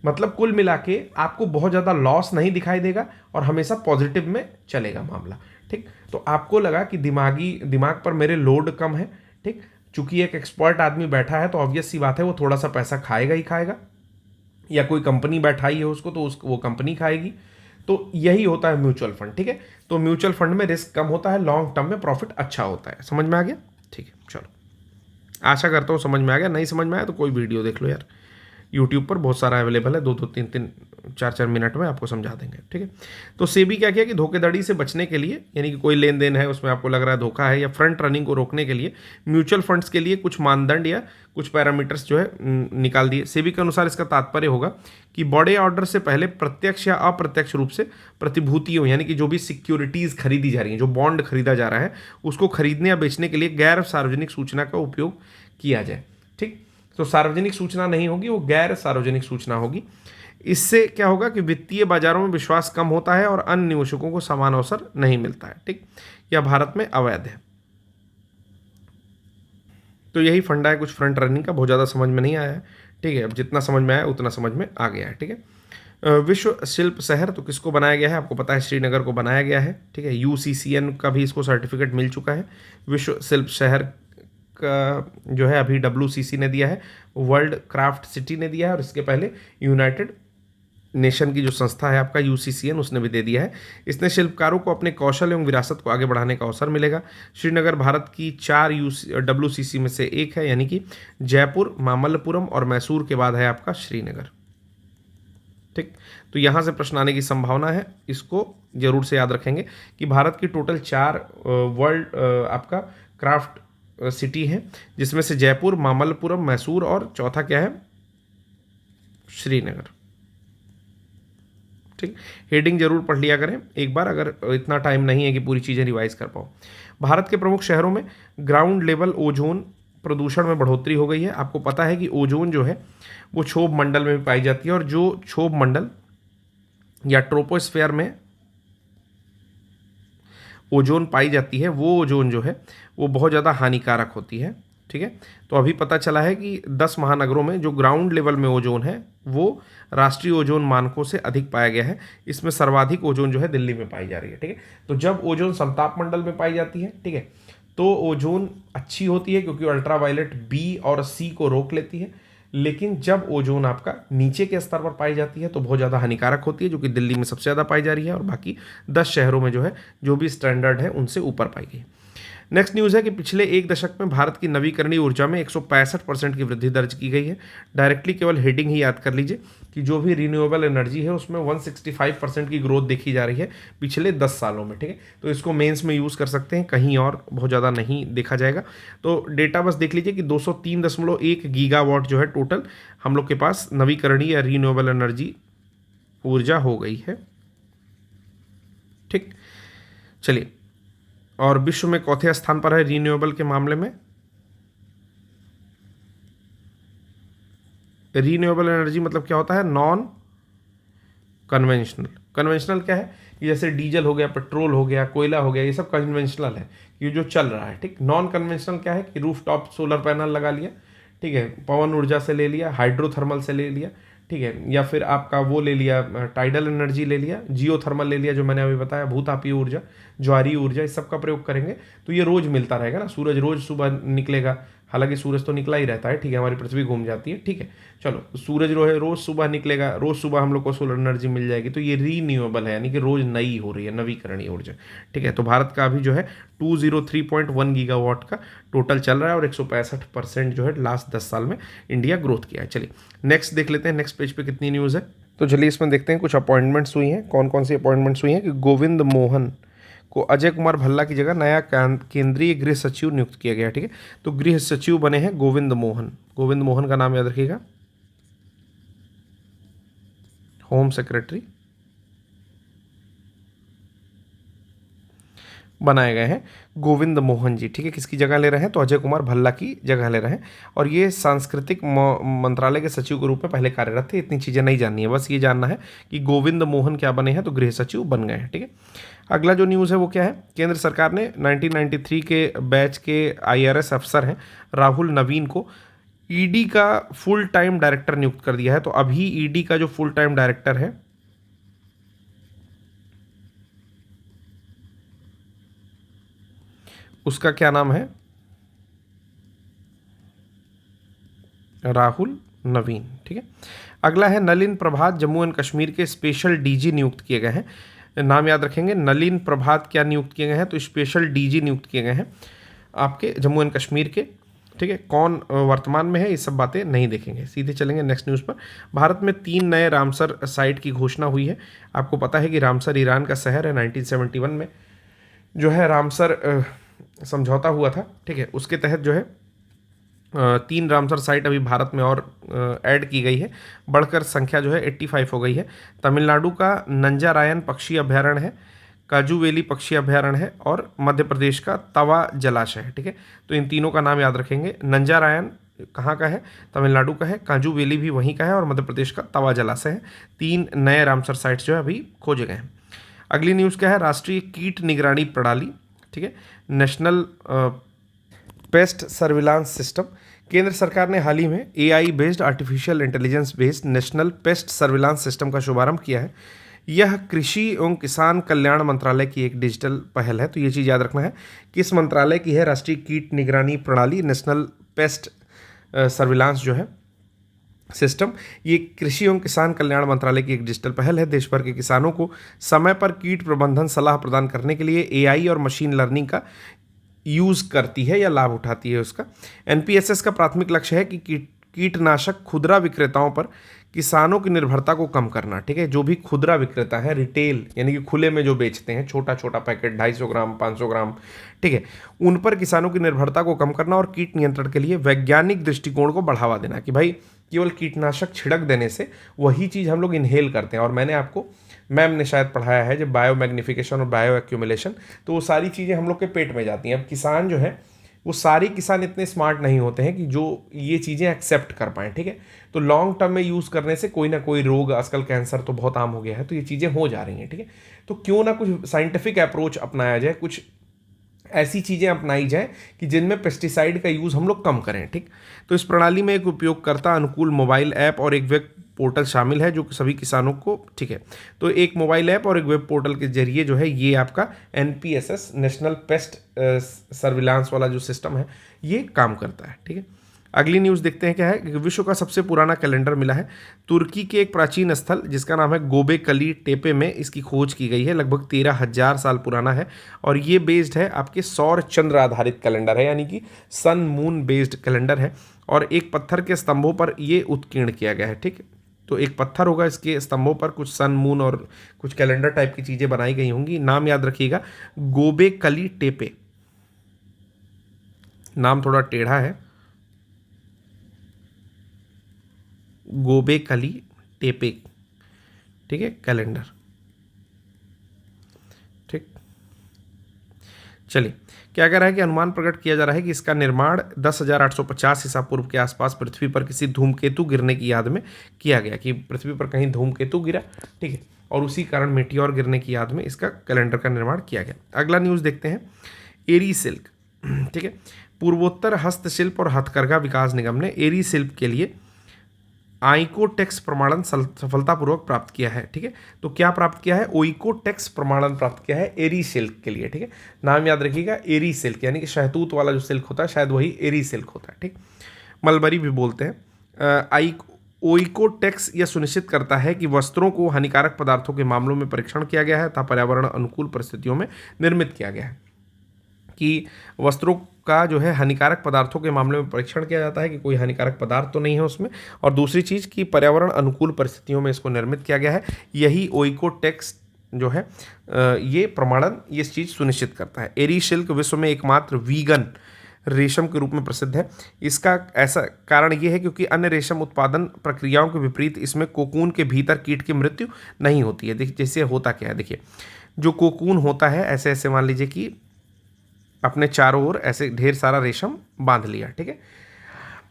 मतलब कुल मिला के आपको बहुत ज़्यादा लॉस नहीं दिखाई देगा और हमेशा पॉजिटिव में चलेगा मामला। ठीक, तो आपको लगा कि दिमाग पर मेरे लोड कम है। ठीक, चूंकि एक एक्सपर्ट आदमी बैठा है तो ऑब्वियस सी बात है वो थोड़ा सा पैसा खाएगा ही खाएगा, या कोई कंपनी बैठाई है उसको तो वो कंपनी खाएगी। तो यही होता है म्यूचुअल फंड। ठीक है, तो म्यूचुअल फंड में रिस्क कम होता है, लॉन्ग टर्म में प्रॉफिट अच्छा होता है। समझ में आ गया? ठीक है, चलो, आशा करता हूँ समझ में आ गया। नहीं समझ में आया तो कोई वीडियो देख लो यार, यूट्यूब पर बहुत सारा अवेलेबल है, 2-2 3-3 4-4 मिनट में आपको समझा देंगे। ठीक है, तो सेबी क्या किया कि धोखेधड़ी से बचने के लिए, यानी कि कोई लेन देन है उसमें आपको लग रहा है धोखा है या फ्रंट रनिंग को रोकने के लिए म्यूचुअल फंड्स के लिए कुछ मानदंड या कुछ पैरामीटर्स जो है निकाल दिए। सेबी के अनुसार इसका तात्पर्य होगा कि बड़े ऑर्डर से पहले प्रत्यक्ष या अप्रत्यक्ष रूप से प्रतिभूतियों, यानी कि जो भी सिक्योरिटीज खरीदी जा रही हैं, जो बॉन्ड खरीदा जा रहा है, उसको खरीदने या बेचने के लिए गैर सार्वजनिक सूचना का उपयोग किया जाए। ठीक, तो सार्वजनिक सूचना नहीं होगी, वो गैर सार्वजनिक सूचना होगी। इससे क्या होगा कि वित्तीय बाजारों में विश्वास कम होता है और अन्य निवेशकों को समान अवसर नहीं मिलता है। ठीक, यह भारत में अवैध है। तो यही फंडा है कुछ फ्रंट रनिंग का, बहुत ज़्यादा समझ में नहीं आया है। ठीक है, अब जितना समझ में आया उतना समझ में आ गया है। ठीक है, विश्व शिल्प शहर तो किसको बनाया गया है? आपको पता है श्रीनगर को बनाया गया है। ठीक है, UCCN का भी इसको सर्टिफिकेट मिल चुका है। विश्व शिल्प शहर का जो है अभी WCC ने दिया है, वर्ल्ड क्राफ्ट सिटी ने दिया है, और इसके पहले यूनाइटेड नेशन की जो संस्था है आपका UCCN, उसने भी दे दिया है। इसने शिल्पकारों को अपने कौशल एवं विरासत को आगे बढ़ाने का अवसर मिलेगा। श्रीनगर भारत की 4 WCC में से एक है, यानी कि जयपुर, मामल्लपुरम और मैसूर के बाद है आपका श्रीनगर। ठीक, तो यहाँ से प्रश्न आने की संभावना है, इसको जरूर से याद रखेंगे कि भारत की टोटल 4 वर्ल्ड आपका क्राफ्ट सिटी है, जिसमें से जयपुर, मामल्लपुरम, मैसूर और चौथा क्या है? श्रीनगर। ठीक, हेडिंग जरूर पढ़ लिया करें एक बार, अगर इतना टाइम नहीं है कि पूरी चीज़ें रिवाइज कर पाओ। भारत के प्रमुख शहरों में ग्राउंड लेवल ओजोन प्रदूषण में बढ़ोतरी हो गई है। आपको पता है कि ओजोन जो है वो क्षोभ मंडल में भी पाई जाती है, और जो क्षोभ मंडल या ट्रोपोस्फेयर में ओजोन पाई जाती है, वो ओजोन जो है वो बहुत ज़्यादा हानिकारक होती है। ठीक है, तो अभी पता चला है कि 10 महानगरों में जो ग्राउंड लेवल में ओजोन है वो राष्ट्रीय ओजोन मानकों से अधिक पाया गया है। इसमें सर्वाधिक ओजोन जो है दिल्ली में पाई जा रही है। ठीक है, तो जब ओजोन समताप मंडल में पाई जाती है, ठीक है, तो ओजोन अच्छी होती है क्योंकि अल्ट्रावायलेट B और C को रोक लेती है। लेकिन जब ओजोन आपका नीचे के स्तर पर पाई जाती है तो बहुत ज़्यादा हानिकारक होती है, जो कि दिल्ली में सबसे ज़्यादा पाई जा रही है, और बाकी 10 शहरों में जो है जो भी स्टैंडर्ड है उनसे ऊपर पाई गई। नेक्स्ट न्यूज़ है कि पिछले एक दशक में भारत की नवीकरणीय ऊर्जा में 165% की वृद्धि दर्ज की गई है। डायरेक्टली केवल हेडिंग ही याद कर लीजिए कि जो भी रिन्यूएबल एनर्जी है उसमें 165% की ग्रोथ देखी जा रही है पिछले 10 सालों में। ठीक है, तो इसको मेंस में यूज़ कर सकते हैं, कहीं और बहुत ज़्यादा नहीं देखा जाएगा। तो डेटा बस देख लीजिए कि 203.1 गीगावाट जो है टोटल हम लोग के पास नवीकरणीय या रिन्यूएबल एनर्जी ऊर्जा हो गई है। ठीक, चलिए, और विश्व में चौथे स्थान पर है रिन्यूएबल के मामले में। रिन्यूएबल एनर्जी मतलब क्या होता है? Non conventional. कन्वेंशनल क्या है कि जैसे डीजल हो गया, पेट्रोल हो गया, कोयला हो गया, ये सब कन्वेंशनल है, ये जो चल रहा है। ठीक, नॉन कन्वेंशनल क्या है कि रूफटॉप सोलर पैनल लगा लिया, ठीक है, पवन ऊर्जा से ले लिया, हाइड्रोथर्मल से ले लिया, ठीक है, या फिर आपका वो ले लिया टाइडल एनर्जी ले लिया, जियो थर्मल ले लिया, जो मैंने अभी बताया, भूतापीय ऊर्जा, ज्वारीय ऊर्जा, इस सब का प्रयोग करेंगे तो ये रोज मिलता रहेगा ना। सूरज रोज सुबह निकलेगा, हालांकि सूरज तो निकला ही रहता है, ठीक है, हमारी पृथ्वी घूम जाती है, ठीक है, चलो, सूरज जो है रोज सुबह निकलेगा, रोज सुबह हम लोग को सोलर एनर्जी मिल जाएगी, तो ये रीन्यूएबल है, यानी कि रोज नई हो रही है, नवीकरणीय ऊर्जा। ठीक है, तो भारत का अभी जो है 203.1 गीगावाट का टोटल चल रहा है, और 165% जो है लास्ट 10 साल में इंडिया ग्रोथ किया है। चलिए नेक्स्ट देख लेते हैं, नेक्स्ट पेज पे कितनी न्यूज़ है। तो चलिए इसमें देखते हैं कुछ अपॉइंटमेंट्स हुई हैं, कौन कौन सी अपॉइंटमेंट्स हुई हैं कि गोविंद मोहन को अजय कुमार भल्ला की जगह नया केंद्रीय गृह सचिव नियुक्त किया गया। ठीक है, तो गृह सचिव बने हैं गोविंद मोहन। गोविंद मोहन का नाम याद रखिएगा। होम सेक्रेटरी बनाए गए हैं गोविंद मोहन जी। ठीक है, किसकी जगह ले रहे हैं? तो अजय कुमार भल्ला की जगह ले रहे हैं, और ये सांस्कृतिक मंत्रालय के सचिव के रूप में पहले कार्यरत थे। इतनी चीज़ें नहीं जाननी है, बस ये जानना है कि गोविंद मोहन क्या बने हैं, तो गृह सचिव बन गए हैं। ठीक है, अगला जो न्यूज़ है वो क्या है? केंद्र सरकार ने 1993 के बैच के IRS अफसर हैं राहुल नवीन को ईडी का फुल टाइम डायरेक्टर नियुक्त कर दिया है। तो अभी ईडी का जो फुल टाइम डायरेक्टर है उसका क्या नाम है? राहुल नवीन। ठीक है। अगला है नलिन प्रभात, जम्मू एंड कश्मीर के स्पेशल डीजी नियुक्त किए गए हैं। नाम याद रखेंगे, नलिन प्रभात क्या नियुक्त किए गए हैं? तो स्पेशल डीजी नियुक्त किए गए हैं आपके जम्मू एंड कश्मीर के। ठीक है। कौन वर्तमान में है, ये सब बातें नहीं देखेंगे, सीधे चलेंगे नेक्स्ट न्यूज़ पर। भारत में 3 नए रामसर साइट की घोषणा हुई है। आपको पता है कि रामसर ईरान का शहर है। 1971 में जो है रामसर समझौता हुआ था। ठीक है। उसके तहत जो है 3 रामसर साइट अभी भारत में और ऐड की गई है, बढ़कर संख्या जो है 85 हो गई है। तमिलनाडु का नंजारायन पक्षी अभ्यारण्य है, काजूवेली पक्षी अभ्यारण्य है और मध्य प्रदेश का तवा जलाशय है। ठीक है। तो इन तीनों का नाम याद रखेंगे। नंजारायन कहाँ का है? तमिलनाडु का है। काजूवेली भी वहीं का है और मध्य प्रदेश का तवा जलाशय है। 3 नए रामसर साइट्स जो है अभी खोजे गए हैं। अगली न्यूज़ क्या है? राष्ट्रीय कीट निगरानी प्रणाली। ठीक है। National paste surveillance system. केंद्र सरकार ने हाल ही में AI based artificial intelligence based national paste surveillance system का शुभारंभ किया है। यह कृषि एवं किसान कल्याण मंत्रालय की एक डिजिटल पहल है। तो ये चीज़ याद रखना है, किस मंत्रालय की है? राष्ट्रीय कीट निगरानी प्रणाली, नेशनल पेस्ट सर्विलांस जो है सिस्टम, ये कृषि एवं किसान कल्याण मंत्रालय की एक डिजिटल पहल है। देश भर के किसानों को समय पर कीट प्रबंधन सलाह प्रदान करने के लिए एआई और मशीन लर्निंग का यूज़ करती है या लाभ उठाती है उसका। एनपीएसएस का प्राथमिक लक्ष्य है कि कीटनाशक खुदरा विक्रेताओं पर किसानों की निर्भरता को कम करना। ठीक है। जो भी खुदरा विक्रेता है, रिटेल यानी कि खुले में जो बेचते हैं, छोटा छोटा पैकेट 250 ग्राम 500 ग्राम, ठीक है, उन पर किसानों की निर्भरता को कम करना और कीट नियंत्रण के लिए वैज्ञानिक दृष्टिकोण को बढ़ावा देना कि भाई केवल कीटनाशक छिड़क देने से वही चीज़ हम लोग इनहेल करते हैं। और मैंने आपको, मैम ने शायद पढ़ाया है जब बायो मैग्निफिकेशन और बायो एक्यूमुलेशन, तो वो सारी चीज़ें हम लोग के पेट में जाती हैं। अब किसान जो है वो सारे किसान इतने स्मार्ट नहीं होते हैं कि जो ये चीज़ें एक्सेप्ट कर पाएँ। ठीक है। तो लॉन्ग टर्म में यूज़ करने से कोई ना कोई रोग, आजकल कैंसर तो बहुत आम हो गया है, तो ये चीज़ें हो जा रही हैं। ठीक है। तो क्यों ना कुछ साइंटिफिक अप्रोच अपनाया जाए, कुछ ऐसी चीज़ें अपनाई जाए कि जिनमें पेस्टिसाइड का यूज़ हम लोग कम करें। ठीक। तो इस प्रणाली में एक उपयोगकर्ता अनुकूल मोबाइल ऐप और एक वेब पोर्टल शामिल है जो सभी किसानों को, ठीक है, तो एक मोबाइल ऐप और एक वेब पोर्टल के जरिए जो है ये आपका एनपीएसएस नेशनल पेस्ट सर्विलांस वाला जो सिस्टम है ये काम करता है। ठीक है। अगली न्यूज़ देखते हैं क्या है कि विश्व का सबसे पुराना कैलेंडर मिला है। तुर्की के एक प्राचीन स्थल जिसका नाम है गोबेकली टेपे में इसकी खोज की गई है। लगभग 13,000 साल पुराना है और ये बेस्ड है आपके सौर चंद्र आधारित कैलेंडर है, यानी कि सन मून बेस्ड कैलेंडर है। और एक पत्थर के स्तंभों पर ये उत्कीर्ण किया गया है। ठीक है। तो एक पत्थर होगा, इसके स्तंभों पर कुछ सन मून और कुछ कैलेंडर टाइप की चीज़ें बनाई गई होंगी। नाम याद रखिएगा, गोबेकली टेपे। नाम थोड़ा टेढ़ा है, गोबेकली टेपे। ठीक है। कैलेंडर। ठीक। चलिए, क्या कह रहा है कि अनुमान प्रकट किया जा रहा है कि इसका निर्माण 10,850 ईसा पूर्व के आसपास पृथ्वी पर किसी धूमकेतु गिरने की याद में किया गया, कि पृथ्वी पर कहीं धूमकेतु गिरा। ठीक है। और उसी कारण मेटियोर गिरने की याद में इसका कैलेंडर का निर्माण किया गया। अगला न्यूज़ देखते हैं, एरी सिल्क। ठीक है। पूर्वोत्तर हस्तशिल्प और हथकरघा विकास निगम ने एरी शिल्प के लिए आइकोटेक्स प्रमाणन सफलतापूर्वक प्राप्त किया है। ठीक है। तो क्या प्राप्त किया है? ओइकोटेक्स प्रमाणन प्राप्त किया है एरी सिल्क के लिए। ठीक है। नाम याद रखिएगा, एरी सिल्क, यानी कि शहतूत वाला जो सिल्क होता है शायद वही एरी सिल्क होता है। ठीक। मलबरी भी बोलते हैं। ओइकोटेक्स यह सुनिश्चित करता है कि वस्त्रों को हानिकारक पदार्थों के मामलों में परीक्षण किया गया है तथा पर्यावरण अनुकूल परिस्थितियों में निर्मित किया गया है। कि वस्त्रों का जो है हानिकारक पदार्थों के मामले में परीक्षण किया जाता है कि कोई हानिकारक पदार्थ तो नहीं है उसमें, और दूसरी चीज़ कि पर्यावरण अनुकूल परिस्थितियों में इसको निर्मित किया गया है। यही ओइकोटेक्स जो है ये प्रमाणन ये चीज़ सुनिश्चित करता है। एरी सिल्क विश्व में एकमात्र वीगन रेशम के रूप में प्रसिद्ध है। इसका ऐसा कारण ये है क्योंकि अन्य रेशम उत्पादन प्रक्रियाओं के विपरीत इसमें कोकून के भीतर कीट की मृत्यु नहीं होती है। देखिए जैसे होता क्या है, देखिए जो कोकून होता है ऐसे ऐसे मान लीजिए कि अपने चारों ओर ऐसे ढेर सारा रेशम बांध लिया। ठीक है।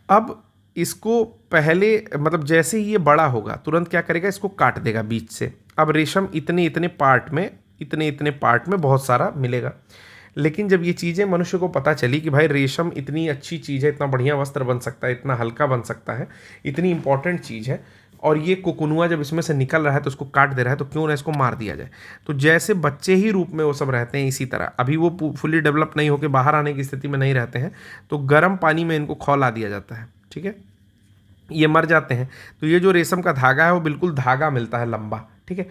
अब इसको पहले मतलब जैसे ही ये बड़ा होगा तुरंत क्या करेगा, इसको काट देगा बीच से। अब रेशम इतने इतने पार्ट में बहुत सारा मिलेगा। लेकिन जब ये चीज़ें मनुष्य को पता चली कि भाई रेशम इतनी अच्छी चीज़ है, इतना बढ़िया वस्त्र बन सकता है, इतना हल्का बन सकता है, इतनी इंपॉर्टेंट चीज़ है, और ये कोकुनुआ जब इसमें से निकल रहा है तो उसको काट दे रहा है, तो क्यों ना इसको मार दिया जाए। तो जैसे बच्चे ही रूप में वो सब रहते हैं, इसी तरह अभी वो फुली डेवलप नहीं होकर बाहर आने की स्थिति में नहीं रहते हैं, तो गर्म पानी में इनको खौला दिया जाता है, ठीक है, ये मर जाते हैं। तो ये जो रेशम का धागा है वो बिल्कुल धागा मिलता है लंबा, ठीक है।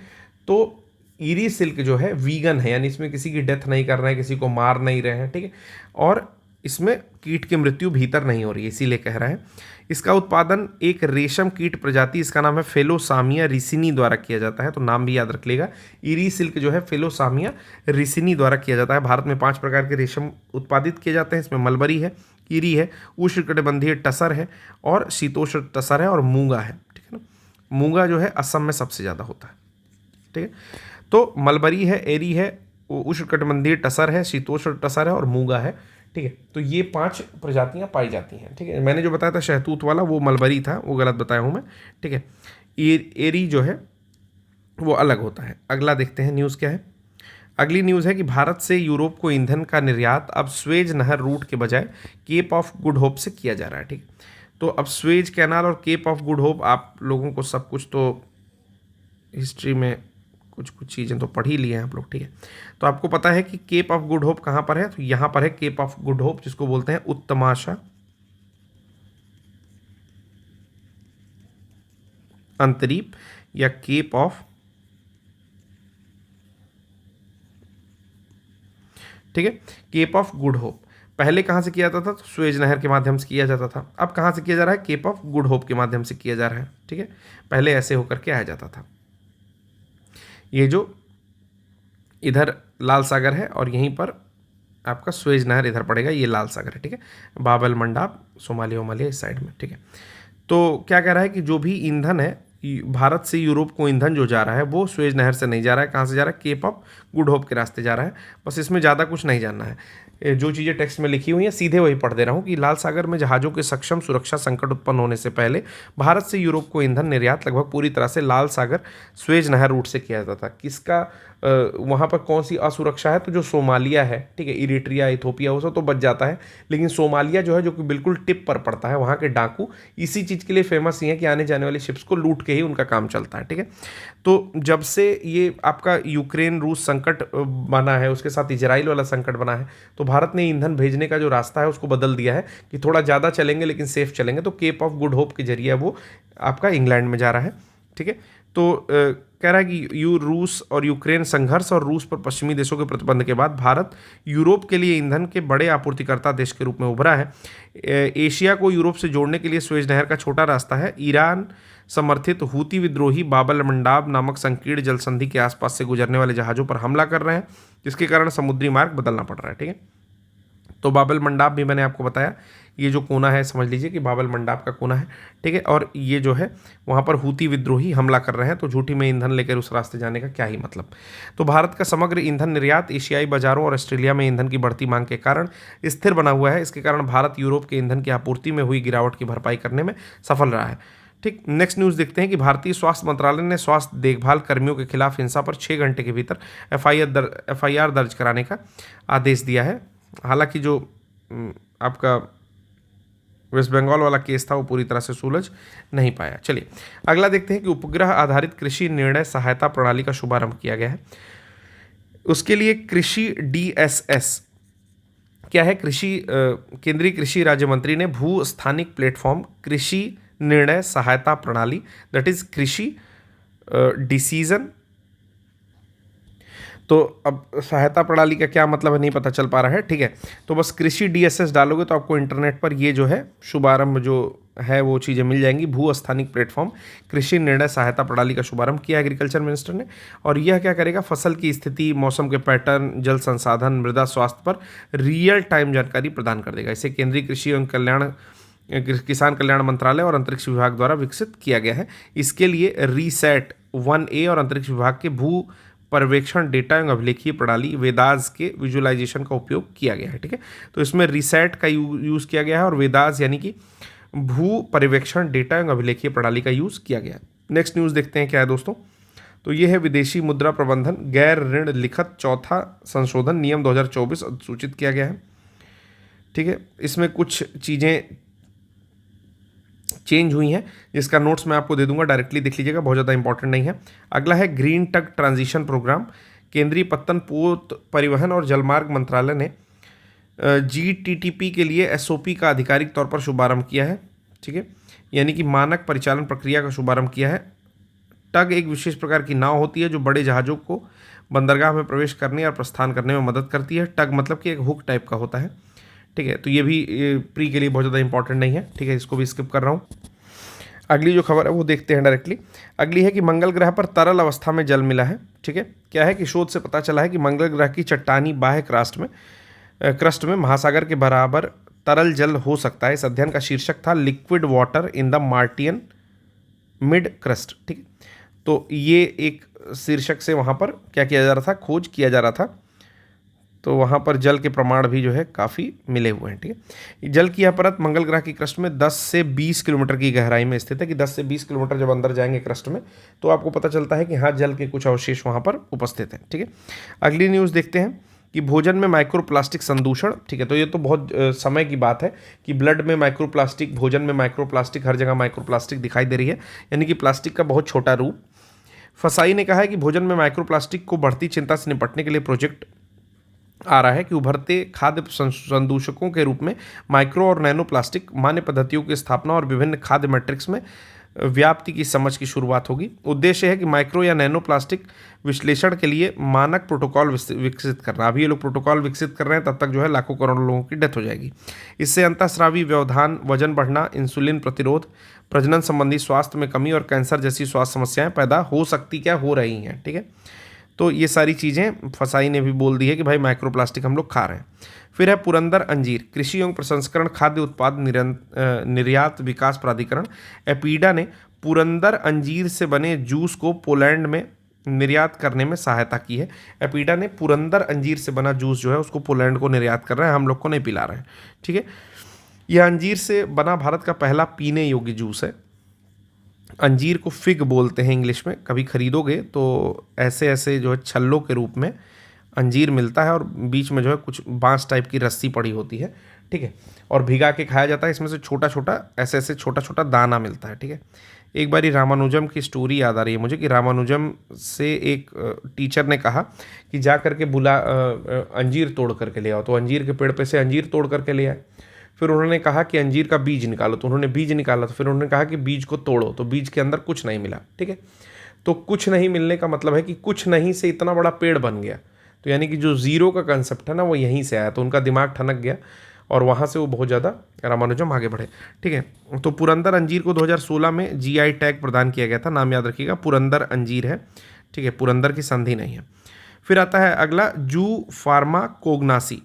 तो ईरी सिल्क जो है वीगन है, यानी इसमें किसी की डेथ नहीं कर रहे हैं, किसी को मार नहीं रहे हैं, ठीक है, और इसमें कीट की मृत्यु भीतर नहीं हो रही है, इसीलिए कह रहे हैं। इसका उत्पादन एक रेशम कीट प्रजाति, इसका नाम है फेलोसामिया रिसिनी द्वारा किया जाता है, तो नाम भी याद रख लेगा। ईरी सिल्क जो है फेलोसामिया रिसिनी द्वारा किया जाता है। भारत में 5 प्रकार के रेशम उत्पादित किए जाते हैं। इसमें मलबरी है, ईरी है, उष्णकटिबंधीय टसर है, और शीतोष्ण टसर है, और मूंगा है, ठीक है ना। मूंगा जो है असम में सबसे ज़्यादा होता है, ठीक है। तो मलबरी है, एरी है, उष्णकटिबंधीय टसर है, शीतोष्ण टसर है, और मूंगा है, ठीक है। तो ये 5 प्रजातियां पाई जाती हैं, ठीक है। मैंने जो बताया था शहतूत वाला वो मलबरी था, वो गलत बताया हूँ मैं, ठीक है। एरी जो है वो अलग होता है। अगला देखते हैं न्यूज़ क्या है। अगली न्यूज़ है कि भारत से यूरोप को ईंधन का निर्यात अब स्वेज नहर रूट के बजाय केप ऑफ गुड होप से किया जा रहा है, ठीक है। तो अब स्वेज कैनाल और केप ऑफ गुड होप, आप लोगों को सब कुछ तो हिस्ट्री में कुछ चीज़ें तो पढ़ ही लिए हैं आप लोग, ठीक है। तो आपको पता है कि केप ऑफ गुड होप कहाँ पर है, तो यहाँ पर है केप ऑफ गुड होप, जिसको बोलते हैं उत्तमाशा अंतरीप या केप ऑफ, ठीक है, केप ऑफ गुड होप। पहले कहाँ से किया जाता था, तो स्वेज नहर के माध्यम से किया जाता था। अब कहाँ से किया जा रहा है, केप ऑफ गुड होप के माध्यम से किया जा रहा है, ठीक है। पहले ऐसे होकर के आया जाता था। ये जो इधर लाल सागर है और यहीं पर आपका स्वेज नहर इधर पड़ेगा, ये लाल सागर है, ठीक है। बाबल मंडाप, सोमालिया ओमालिया इस साइड में, ठीक है। तो क्या कह रहा है कि जो भी ईंधन है भारत से यूरोप को ईंधन जो जा रहा है वो स्वेज नहर से नहीं जा रहा है। कहाँ से जा रहा है, केप ऑफ गुड होप के रास्ते जा रहा है। बस इसमें ज़्यादा कुछ नहीं जानना है, जो चीज़ें टेक्स्ट में लिखी हुई हैं सीधे वही पढ़ दे रहा हूँ कि लाल सागर में जहाज़ों के सक्षम सुरक्षा संकट उत्पन्न होने से पहले भारत से यूरोप को ईंधन निर्यात लगभग पूरी तरह से लाल सागर स्वेज नहर रूट से किया जाता था। किसका वहाँ पर कौन सी असुरक्षा है, तो जो सोमालिया है, ठीक है, इरिट्रिया, इथोपिया, वो सब तो बच जाता है, लेकिन सोमालिया जो है जो कि बिल्कुल टिप पर पड़ता है, वहाँ के डाकू इसी चीज़ के लिए फेमस ही है कि आने जाने वाली शिप्स को लूट के ही उनका काम चलता है, ठीक है। तो जब से ये आपका यूक्रेन रूस संकट बना है, उसके साथ इजराइल वाला संकट बना है, तो भारत ने ईंधन भेजने का जो रास्ता है उसको बदल दिया है कि थोड़ा ज़्यादा चलेंगे लेकिन सेफ चलेंगे। तो केप ऑफ गुड होप के जरिए वो आपका इंग्लैंड में जा रहा है, ठीक है। तो कह रहा है कि रूस और यूक्रेन संघर्ष और रूस पर पश्चिमी देशों के प्रतिबंध के बाद भारत यूरोप के लिए ईंधन के बड़े आपूर्तिकर्ता देश के रूप में उभरा है। एशिया को यूरोप से जोड़ने के लिए स्वेज नहर का छोटा रास्ता है। ईरान समर्थित हूती विद्रोही बाबल मंडाब नामक संकीर्ण जल संधि के आसपास से गुजरने वाले जहाज़ों पर हमला कर रहे हैं, जिसके कारण समुद्री मार्ग बदलना पड़ रहा है, ठीक है। तो बाबल मंडाब भी मैंने आपको बताया, ये जो कोना है समझ लीजिए कि बाबल मंडाब का कोना है, ठीक है। और ये जो है वहाँ पर हूती विद्रोही हमला कर रहे हैं, तो झूठी में ईंधन लेकर उस रास्ते जाने का क्या ही मतलब। तो भारत का समग्र ईंधन निर्यात एशियाई बाजारों और ऑस्ट्रेलिया में ईंधन की बढ़ती मांग के कारण स्थिर बना हुआ है। इसके कारण भारत यूरोप के ईंधन की आपूर्ति में हुई गिरावट की भरपाई करने में सफल रहा है, ठीक। नेक्स्ट न्यूज़ देखते हैं कि भारतीय स्वास्थ्य मंत्रालय ने स्वास्थ्य देखभाल कर्मियों के खिलाफ हिंसा पर 6 घंटे के भीतर FIR दर्ज कराने का आदेश दिया है। हालांकि जो आपका वेस्ट बंगाल वाला केस था वो पूरी तरह से सुलझ नहीं पाया। चलिए अगला देखते हैं कि उपग्रह आधारित कृषि निर्णय सहायता प्रणाली का शुभारंभ किया गया है। उसके लिए कृषि DSS क्या है, केंद्रीय कृषि राज्य मंत्री ने भू स्थानिक प्लेटफॉर्म कृषि निर्णय सहायता प्रणाली, दैट इज कृषि डिसीजन, तो अब सहायता प्रणाली का क्या मतलब है नहीं पता चल पा रहा है, ठीक है। तो बस कृषि DSS डालोगे तो आपको इंटरनेट पर ये जो है शुभारंभ जो है वो चीज़ें मिल जाएंगी। भू स्थानिक प्लेटफॉर्म कृषि निर्णय सहायता प्रणाली का शुभारंभ किया एग्रीकल्चर मिनिस्टर ने, और यह क्या करेगा, फसल की स्थिति, मौसम के पैटर्न, जल संसाधन, मृदा स्वास्थ्य पर रियल टाइम जानकारी प्रदान कर देगा। इसे केंद्रीय कृषि एवं किसान कल्याण मंत्रालय और अंतरिक्ष विभाग द्वारा विकसित किया गया है। इसके लिए रीसेट 1A और अंतरिक्ष विभाग के भू पर्यवेक्षण डेटा एवं अभिलेखीय प्रणाली वेदास के विजुअलाइजेशन का उपयोग किया गया है, ठीक है। तो इसमें रीसेट का यूज़ किया गया है और वेदास यानी कि भू पर्यवेक्षण डेटा एवं अभिलेखीय प्रणाली का यूज़ किया गया है। नेक्स्ट न्यूज़ देखते हैं क्या है दोस्तों। तो ये है विदेशी मुद्रा प्रबंधन गैर ऋण लिखित चौथा संशोधन नियम 2024 सूचित किया गया है। ठीक है, इसमें कुछ चीज़ें चेंज हुई हैं जिसका नोट्स मैं आपको दे दूंगा, डायरेक्टली देख लीजिएगा, बहुत ज़्यादा इंपॉर्टेंट नहीं है। अगला है ग्रीन टग ट्रांजिशन प्रोग्राम। केंद्रीय पत्तन पोत परिवहन और जलमार्ग मंत्रालय ने GTTP के लिए SOP का आधिकारिक तौर पर शुभारंभ किया है। ठीक है, यानी कि मानक परिचालन प्रक्रिया का शुभारंभ किया है। टग एक विशेष प्रकार की नाव होती है जो बड़े जहाज़ों को बंदरगाह में प्रवेश करने और प्रस्थान करने में मदद करती है। टग मतलब कि एक हुक टाइप का होता है। ठीक है, तो ये भी प्री के लिए बहुत ज़्यादा इंपॉर्टेंट नहीं है। ठीक है, इसको भी स्किप कर रहा हूँ। अगली जो खबर है वो देखते हैं डायरेक्टली। अगली है कि मंगल ग्रह पर तरल अवस्था में जल मिला है। ठीक है, क्या है कि शोध से पता चला है कि मंगल ग्रह की चट्टानी बाह्य क्रस्ट में महासागर के बराबर तरल जल हो सकता है। इस अध्ययन का शीर्षक था liquid water in the Martian mid crust. ठीक है, तो ये एक शीर्षक से वहाँ पर क्या किया जा रहा था, खोज किया जा रहा था। तो वहाँ पर जल के प्रमाण भी जो है काफ़ी मिले हुए हैं। ठीक है, जल की यह परत मंगल ग्रह की क्रस्ट में 10 से 20 किलोमीटर की गहराई में स्थित है। कि 10 से 20 किलोमीटर जब अंदर जाएंगे क्रस्ट में तो आपको पता चलता है कि हाँ, जल के कुछ अवशेष वहाँ पर उपस्थित हैं। ठीक है, अगली न्यूज़ देखते हैं कि भोजन में माइक्रोप्लास्टिक संदूषण। ठीक है, तो ये तो बहुत समय की बात है कि ब्लड में माइक्रोप्लास्टिक, भोजन में माइक्रोप्लास्टिक, हर जगह माइक्रोप्लास्टिक दिखाई दे रही है, यानी कि प्लास्टिक का बहुत छोटा रूप। फसाई ने कहा है कि भोजन में माइक्रोप्लास्टिक को बढ़ती चिंता से निपटने के लिए प्रोजेक्ट आ रहा है कि उभरते खाद्य संदूषकों के रूप में माइक्रो और नैनो प्लास्टिक मान्य पद्धतियों की स्थापना और विभिन्न खाद्य मैट्रिक्स में व्याप्ति की समझ की शुरुआत होगी। उद्देश्य है कि माइक्रो या नैनो प्लास्टिक विश्लेषण के लिए मानक प्रोटोकॉल विकसित करना। अभी ये लोग प्रोटोकॉल विकसित कर रहे हैं, तब तक जो है लाखों करोड़ों लोगों की डेथ हो जाएगी। इससे अंतःस्रावी व्यवधान, वजन बढ़ना, इंसुलिन प्रतिरोध, प्रजनन संबंधी स्वास्थ्य में कमी और कैंसर जैसी स्वास्थ्य समस्याएं पैदा हो सकती, क्या हो रही हैं। ठीक है, तो ये सारी चीज़ें फसाई ने भी बोल दी है कि भाई माइक्रोप्लास्टिक हम लोग खा रहे हैं। फिर है पुरंदर अंजीर। कृषि एवं प्रसंस्करण खाद्य उत्पाद निर्यात विकास प्राधिकरण एपीडा ने पुरंदर अंजीर से बने जूस को पोलैंड में निर्यात करने में सहायता की है। एपीडा ने पुरंदर अंजीर से बना जूस जो है उसको पोलैंड को निर्यात कर रहे हैं, हम लोग को नहीं पिला रहे हैं। ठीक है, यह अंजीर से बना भारत का पहला पीने योग्य जूस है। अंजीर को फिग बोलते हैं इंग्लिश में। कभी खरीदोगे तो ऐसे ऐसे जो है छल्लों के रूप में अंजीर मिलता है और बीच में जो है कुछ बांस टाइप की रस्सी पड़ी होती है। ठीक है, और भिगा के खाया जाता है। इसमें से छोटा छोटा ऐसे ऐसे छोटा छोटा दाना मिलता है। ठीक है, एक बारी रामानुजम की स्टोरी याद आ रही है मुझे कि रामानुजम से एक टीचर ने कहा कि जा करके अंजीर तोड़ करके ले आओ। तो अंजीर के पेड़ पे से अंजीर तोड़ करके ले आए। फिर उन्होंने कहा कि अंजीर का बीज निकालो, तो उन्होंने बीज निकाला। तो फिर उन्होंने कहा कि बीज को तोड़ो, तो बीज के अंदर कुछ नहीं मिला। ठीक है, तो कुछ नहीं मिलने का मतलब है कि कुछ नहीं से इतना बड़ा पेड़ बन गया। तो यानी कि जो ज़ीरो का कंसेप्ट है ना, वो यहीं से आया। तो उनका दिमाग ठनक गया और वहाँ से वो बहुत ज़्यादा रामानुजम आगे बढ़े। ठीक है, तो पुरंदर अंजीर को 2016 में GI टैग प्रदान किया गया था। नाम याद रखिएगा, पुरंदर अंजीर है। ठीक है, पुरंदर की संधि नहीं है। फिर आता है अगला जू फार्माकोग्नासी।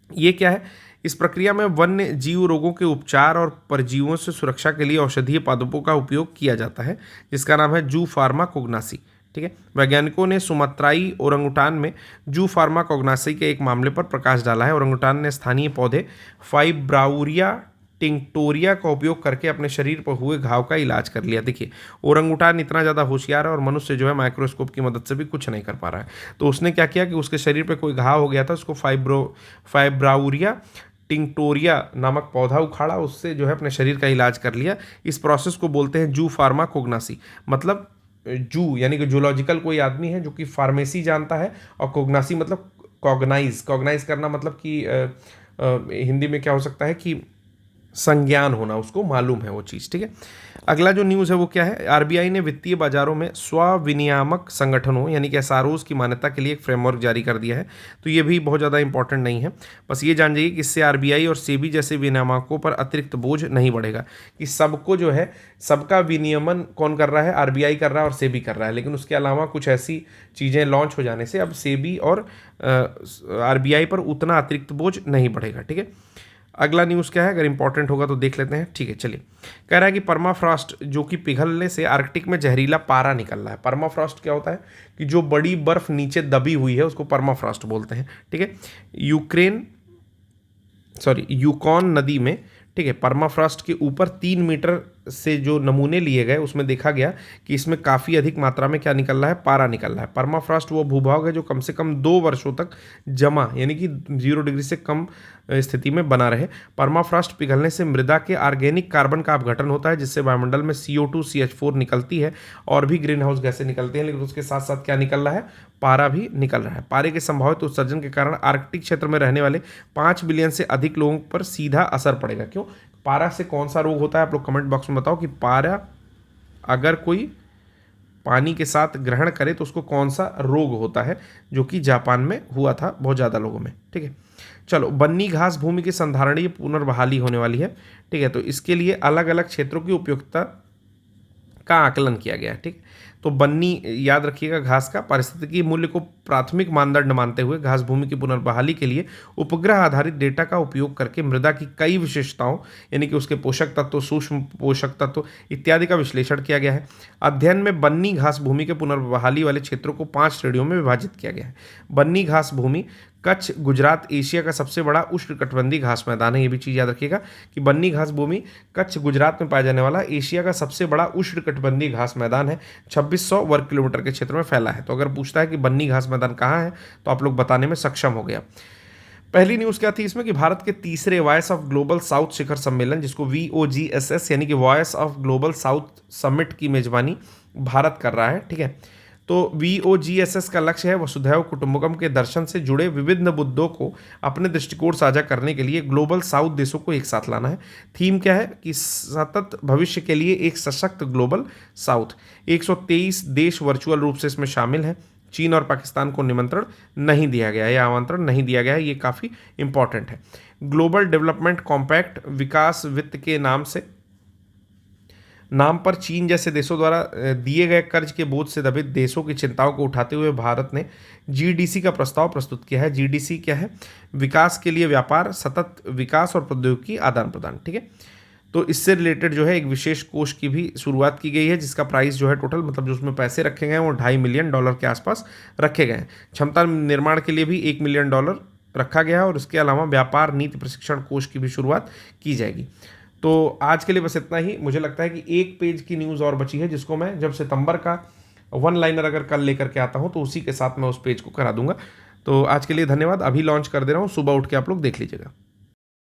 ये क्या है? इस प्रक्रिया में वन्य जीव रोगों के उपचार और परजीवियों से सुरक्षा के लिए औषधीय पादपों का उपयोग किया जाता है, जिसका नाम है जू फार्माकोग्नासी। ठीक है, वैज्ञानिकों ने सुमात्राई ओरंगुटान में जू फार्माकोग्नासी के एक मामले पर प्रकाश डाला है। ओरंगुटान ने स्थानीय पौधे फाइब्राउरिया टिंक्टोरिया का उपयोग करके अपने शरीर पर हुए घाव का इलाज कर लिया। देखिए, ओरंगुटान इतना ज़्यादा होशियार है और मनुष्य जो है माइक्रोस्कोप की मदद से भी कुछ नहीं कर पा रहा है। तो उसने क्या किया कि उसके शरीर पे कोई घाव हो गया था, उसको फाइब्राउरिया टिंक्टोरिया नामक पौधा उखाड़ा, उससे जो है अपने शरीर का इलाज कर लिया। इस प्रोसेस को बोलते हैं जू फार्माकोग्नासी। मतलब जू यानी कि जूलॉजिकल कोई आदमी है जो कि फार्मेसी जानता है, और कोग्नासी मतलब कॉग्नाइज करना, मतलब कि हिंदी में क्या हो सकता है कि संज्ञान होना, उसको मालूम है वो चीज़। ठीक है, अगला जो न्यूज़ है वो क्या है? RBI ने वित्तीय बाजारों में स्व-विनियामक संगठनों यानी कि SROs की मान्यता के लिए एक फ्रेमवर्क जारी कर दिया है। तो ये भी बहुत ज़्यादा इंपॉर्टेंट नहीं है, बस ये जान जाइए कि इससे RBI और सेबी जैसे विनियामकों पर अतिरिक्त बोझ नहीं बढ़ेगा। कि सबको जो है, सबका विनियमन कौन कर रहा है? RBI कर रहा है और सेबी कर रहा है, लेकिन उसके अलावा कुछ ऐसी चीज़ें लॉन्च हो जाने से अब सेबी और RBI पर उतना अतिरिक्त बोझ नहीं बढ़ेगा। ठीक है, अगला न्यूज़ क्या है? अगर इंपॉर्टेंट होगा तो देख लेते हैं। ठीक है, चलिए। कह रहा है कि परमाफ्रॉस्ट जो कि पिघलने से आर्कटिक में जहरीला पारा निकल रहा है। परमाफ्रॉस्ट क्या होता है? कि जो बड़ी बर्फ नीचे दबी हुई है उसको परमाफ्रॉस्ट बोलते हैं। ठीक है, यूकॉन नदी में, ठीक है, परमाफ्रॉस्ट के ऊपर 3 मीटर से जो नमूने लिए गए उसमें देखा गया कि इसमें काफ़ी अधिक मात्रा में क्या निकल रहा है, पारा निकल रहा है। परमाफ्रॉस्ट वो भूभाग है जो कम से कम 2 वर्षों तक जमा यानी कि 0 डिग्री से कम स्थिति में बना रहे। परमाफ्रॉस्ट पिघलने से मृदा के ऑर्गेनिक कार्बन का अपघटन होता है, जिससे वायुमंडल में CO2 CH4 निकलती है और भी ग्रीन हाउस गैसें निकलती हैं, लेकिन उसके साथ साथ क्या निकल रहा है, पारा भी निकल रहा है। पारे के संभावित उत्सर्जन के कारण आर्कटिक क्षेत्र में रहने वाले 5 बिलियन से अधिक लोगों पर सीधा असर पड़ेगा। क्यों? पारा से कौन सा रोग होता है, आप लोग कमेंट बॉक्स में बताओ कि पारा अगर कोई पानी के साथ ग्रहण करे तो उसको कौन सा रोग होता है, जो कि जापान में हुआ था बहुत ज़्यादा लोगों में। ठीक है, चलो, बन्नी घास भूमि की संधारणीय पुनर्बहाली होने वाली है। ठीक है, तो इसके लिए अलग अलग क्षेत्रों की उपयुक्तता का आकलन किया गया है। ठीक, तो बन्नी याद रखिएगा, घास का पारिस्थितिकी मूल्य को प्राथमिक मानदंड मानते हुए घास भूमि की पुनर्बहाली के लिए उपग्रह आधारित डेटा का उपयोग करके मृदा की कई विशेषताओं यानी कि उसके पोषक तत्व, सूक्ष्म पोषक तत्व इत्यादि का विश्लेषण किया गया है। अध्ययन में बन्नी घास भूमि के पुनर्बहाली वाले क्षेत्रों को 5 श्रेणियों में विभाजित किया गया है। बन्नी घास भूमि कच्छ, गुजरात एशिया का सबसे बड़ा उष्णकटिबंधीय घास मैदान है। ये भी चीज़ याद रखिएगा कि बन्नी घास भूमि कच्छ, गुजरात में पाया जाने वाला एशिया का सबसे बड़ा उष्णकटिबंधीय घास मैदान है। 2600 वर्ग किलोमीटर के क्षेत्र में फैला है। तो अगर पूछता है कि बन्नी घास मैदान कहाँ है, तो आप लोग बताने में सक्षम हो गया। पहली न्यूज़ क्या थी इसमें कि भारत के तीसरे वॉइस ऑफ ग्लोबल साउथ शिखर सम्मेलन, जिसको VOGSS यानी कि voice of global south summit की मेजबानी भारत कर रहा है। ठीक है, तो VOGSS का लक्ष्य है वसुधैव कुटुंबकम के दर्शन से जुड़े विविध मुद्दों को अपने दृष्टिकोण साझा करने के लिए ग्लोबल साउथ देशों को एक साथ लाना है। थीम क्या है कि सतत भविष्य के लिए एक सशक्त ग्लोबल साउथ। 123 देश वर्चुअल रूप से इसमें शामिल हैं। चीन और पाकिस्तान को निमंत्रण नहीं दिया गया है या आमंत्रण नहीं दिया गया है, ये काफ़ी इंपॉर्टेंट है। ग्लोबल डेवलपमेंट कॉम्पैक्ट विकास वित्त के नाम पर चीन जैसे देशों द्वारा दिए गए कर्ज के बोझ से दबित देशों की चिंताओं को उठाते हुए भारत ने GDC का प्रस्ताव प्रस्तुत किया है। GDC क्या है? विकास के लिए व्यापार, सतत विकास और प्रौद्योगिकी आदान प्रदान। ठीक है, तो इससे रिलेटेड जो है एक विशेष कोष की भी शुरुआत की गई है, जिसका प्राइस जो है टोटल मतलब जो उसमें पैसे रखे गए हैं वो $2.5 मिलियन के आसपास रखे गए हैं। क्षमता निर्माण के लिए भी $1 मिलियन रखा गया है और इसके अलावा व्यापार नीति प्रशिक्षण कोष की भी शुरुआत की जाएगी। तो आज के लिए बस इतना ही। मुझे लगता है कि एक पेज की न्यूज़ और बची है, जिसको मैं जब सितंबर का 1 लाइनर अगर कल लेकर के आता हूँ तो उसी के साथ मैं उस पेज को करा दूंगा। तो आज के लिए धन्यवाद। अभी लॉन्च कर दे रहा हूँ, सुबह उठ के आप लोग देख लीजिएगा।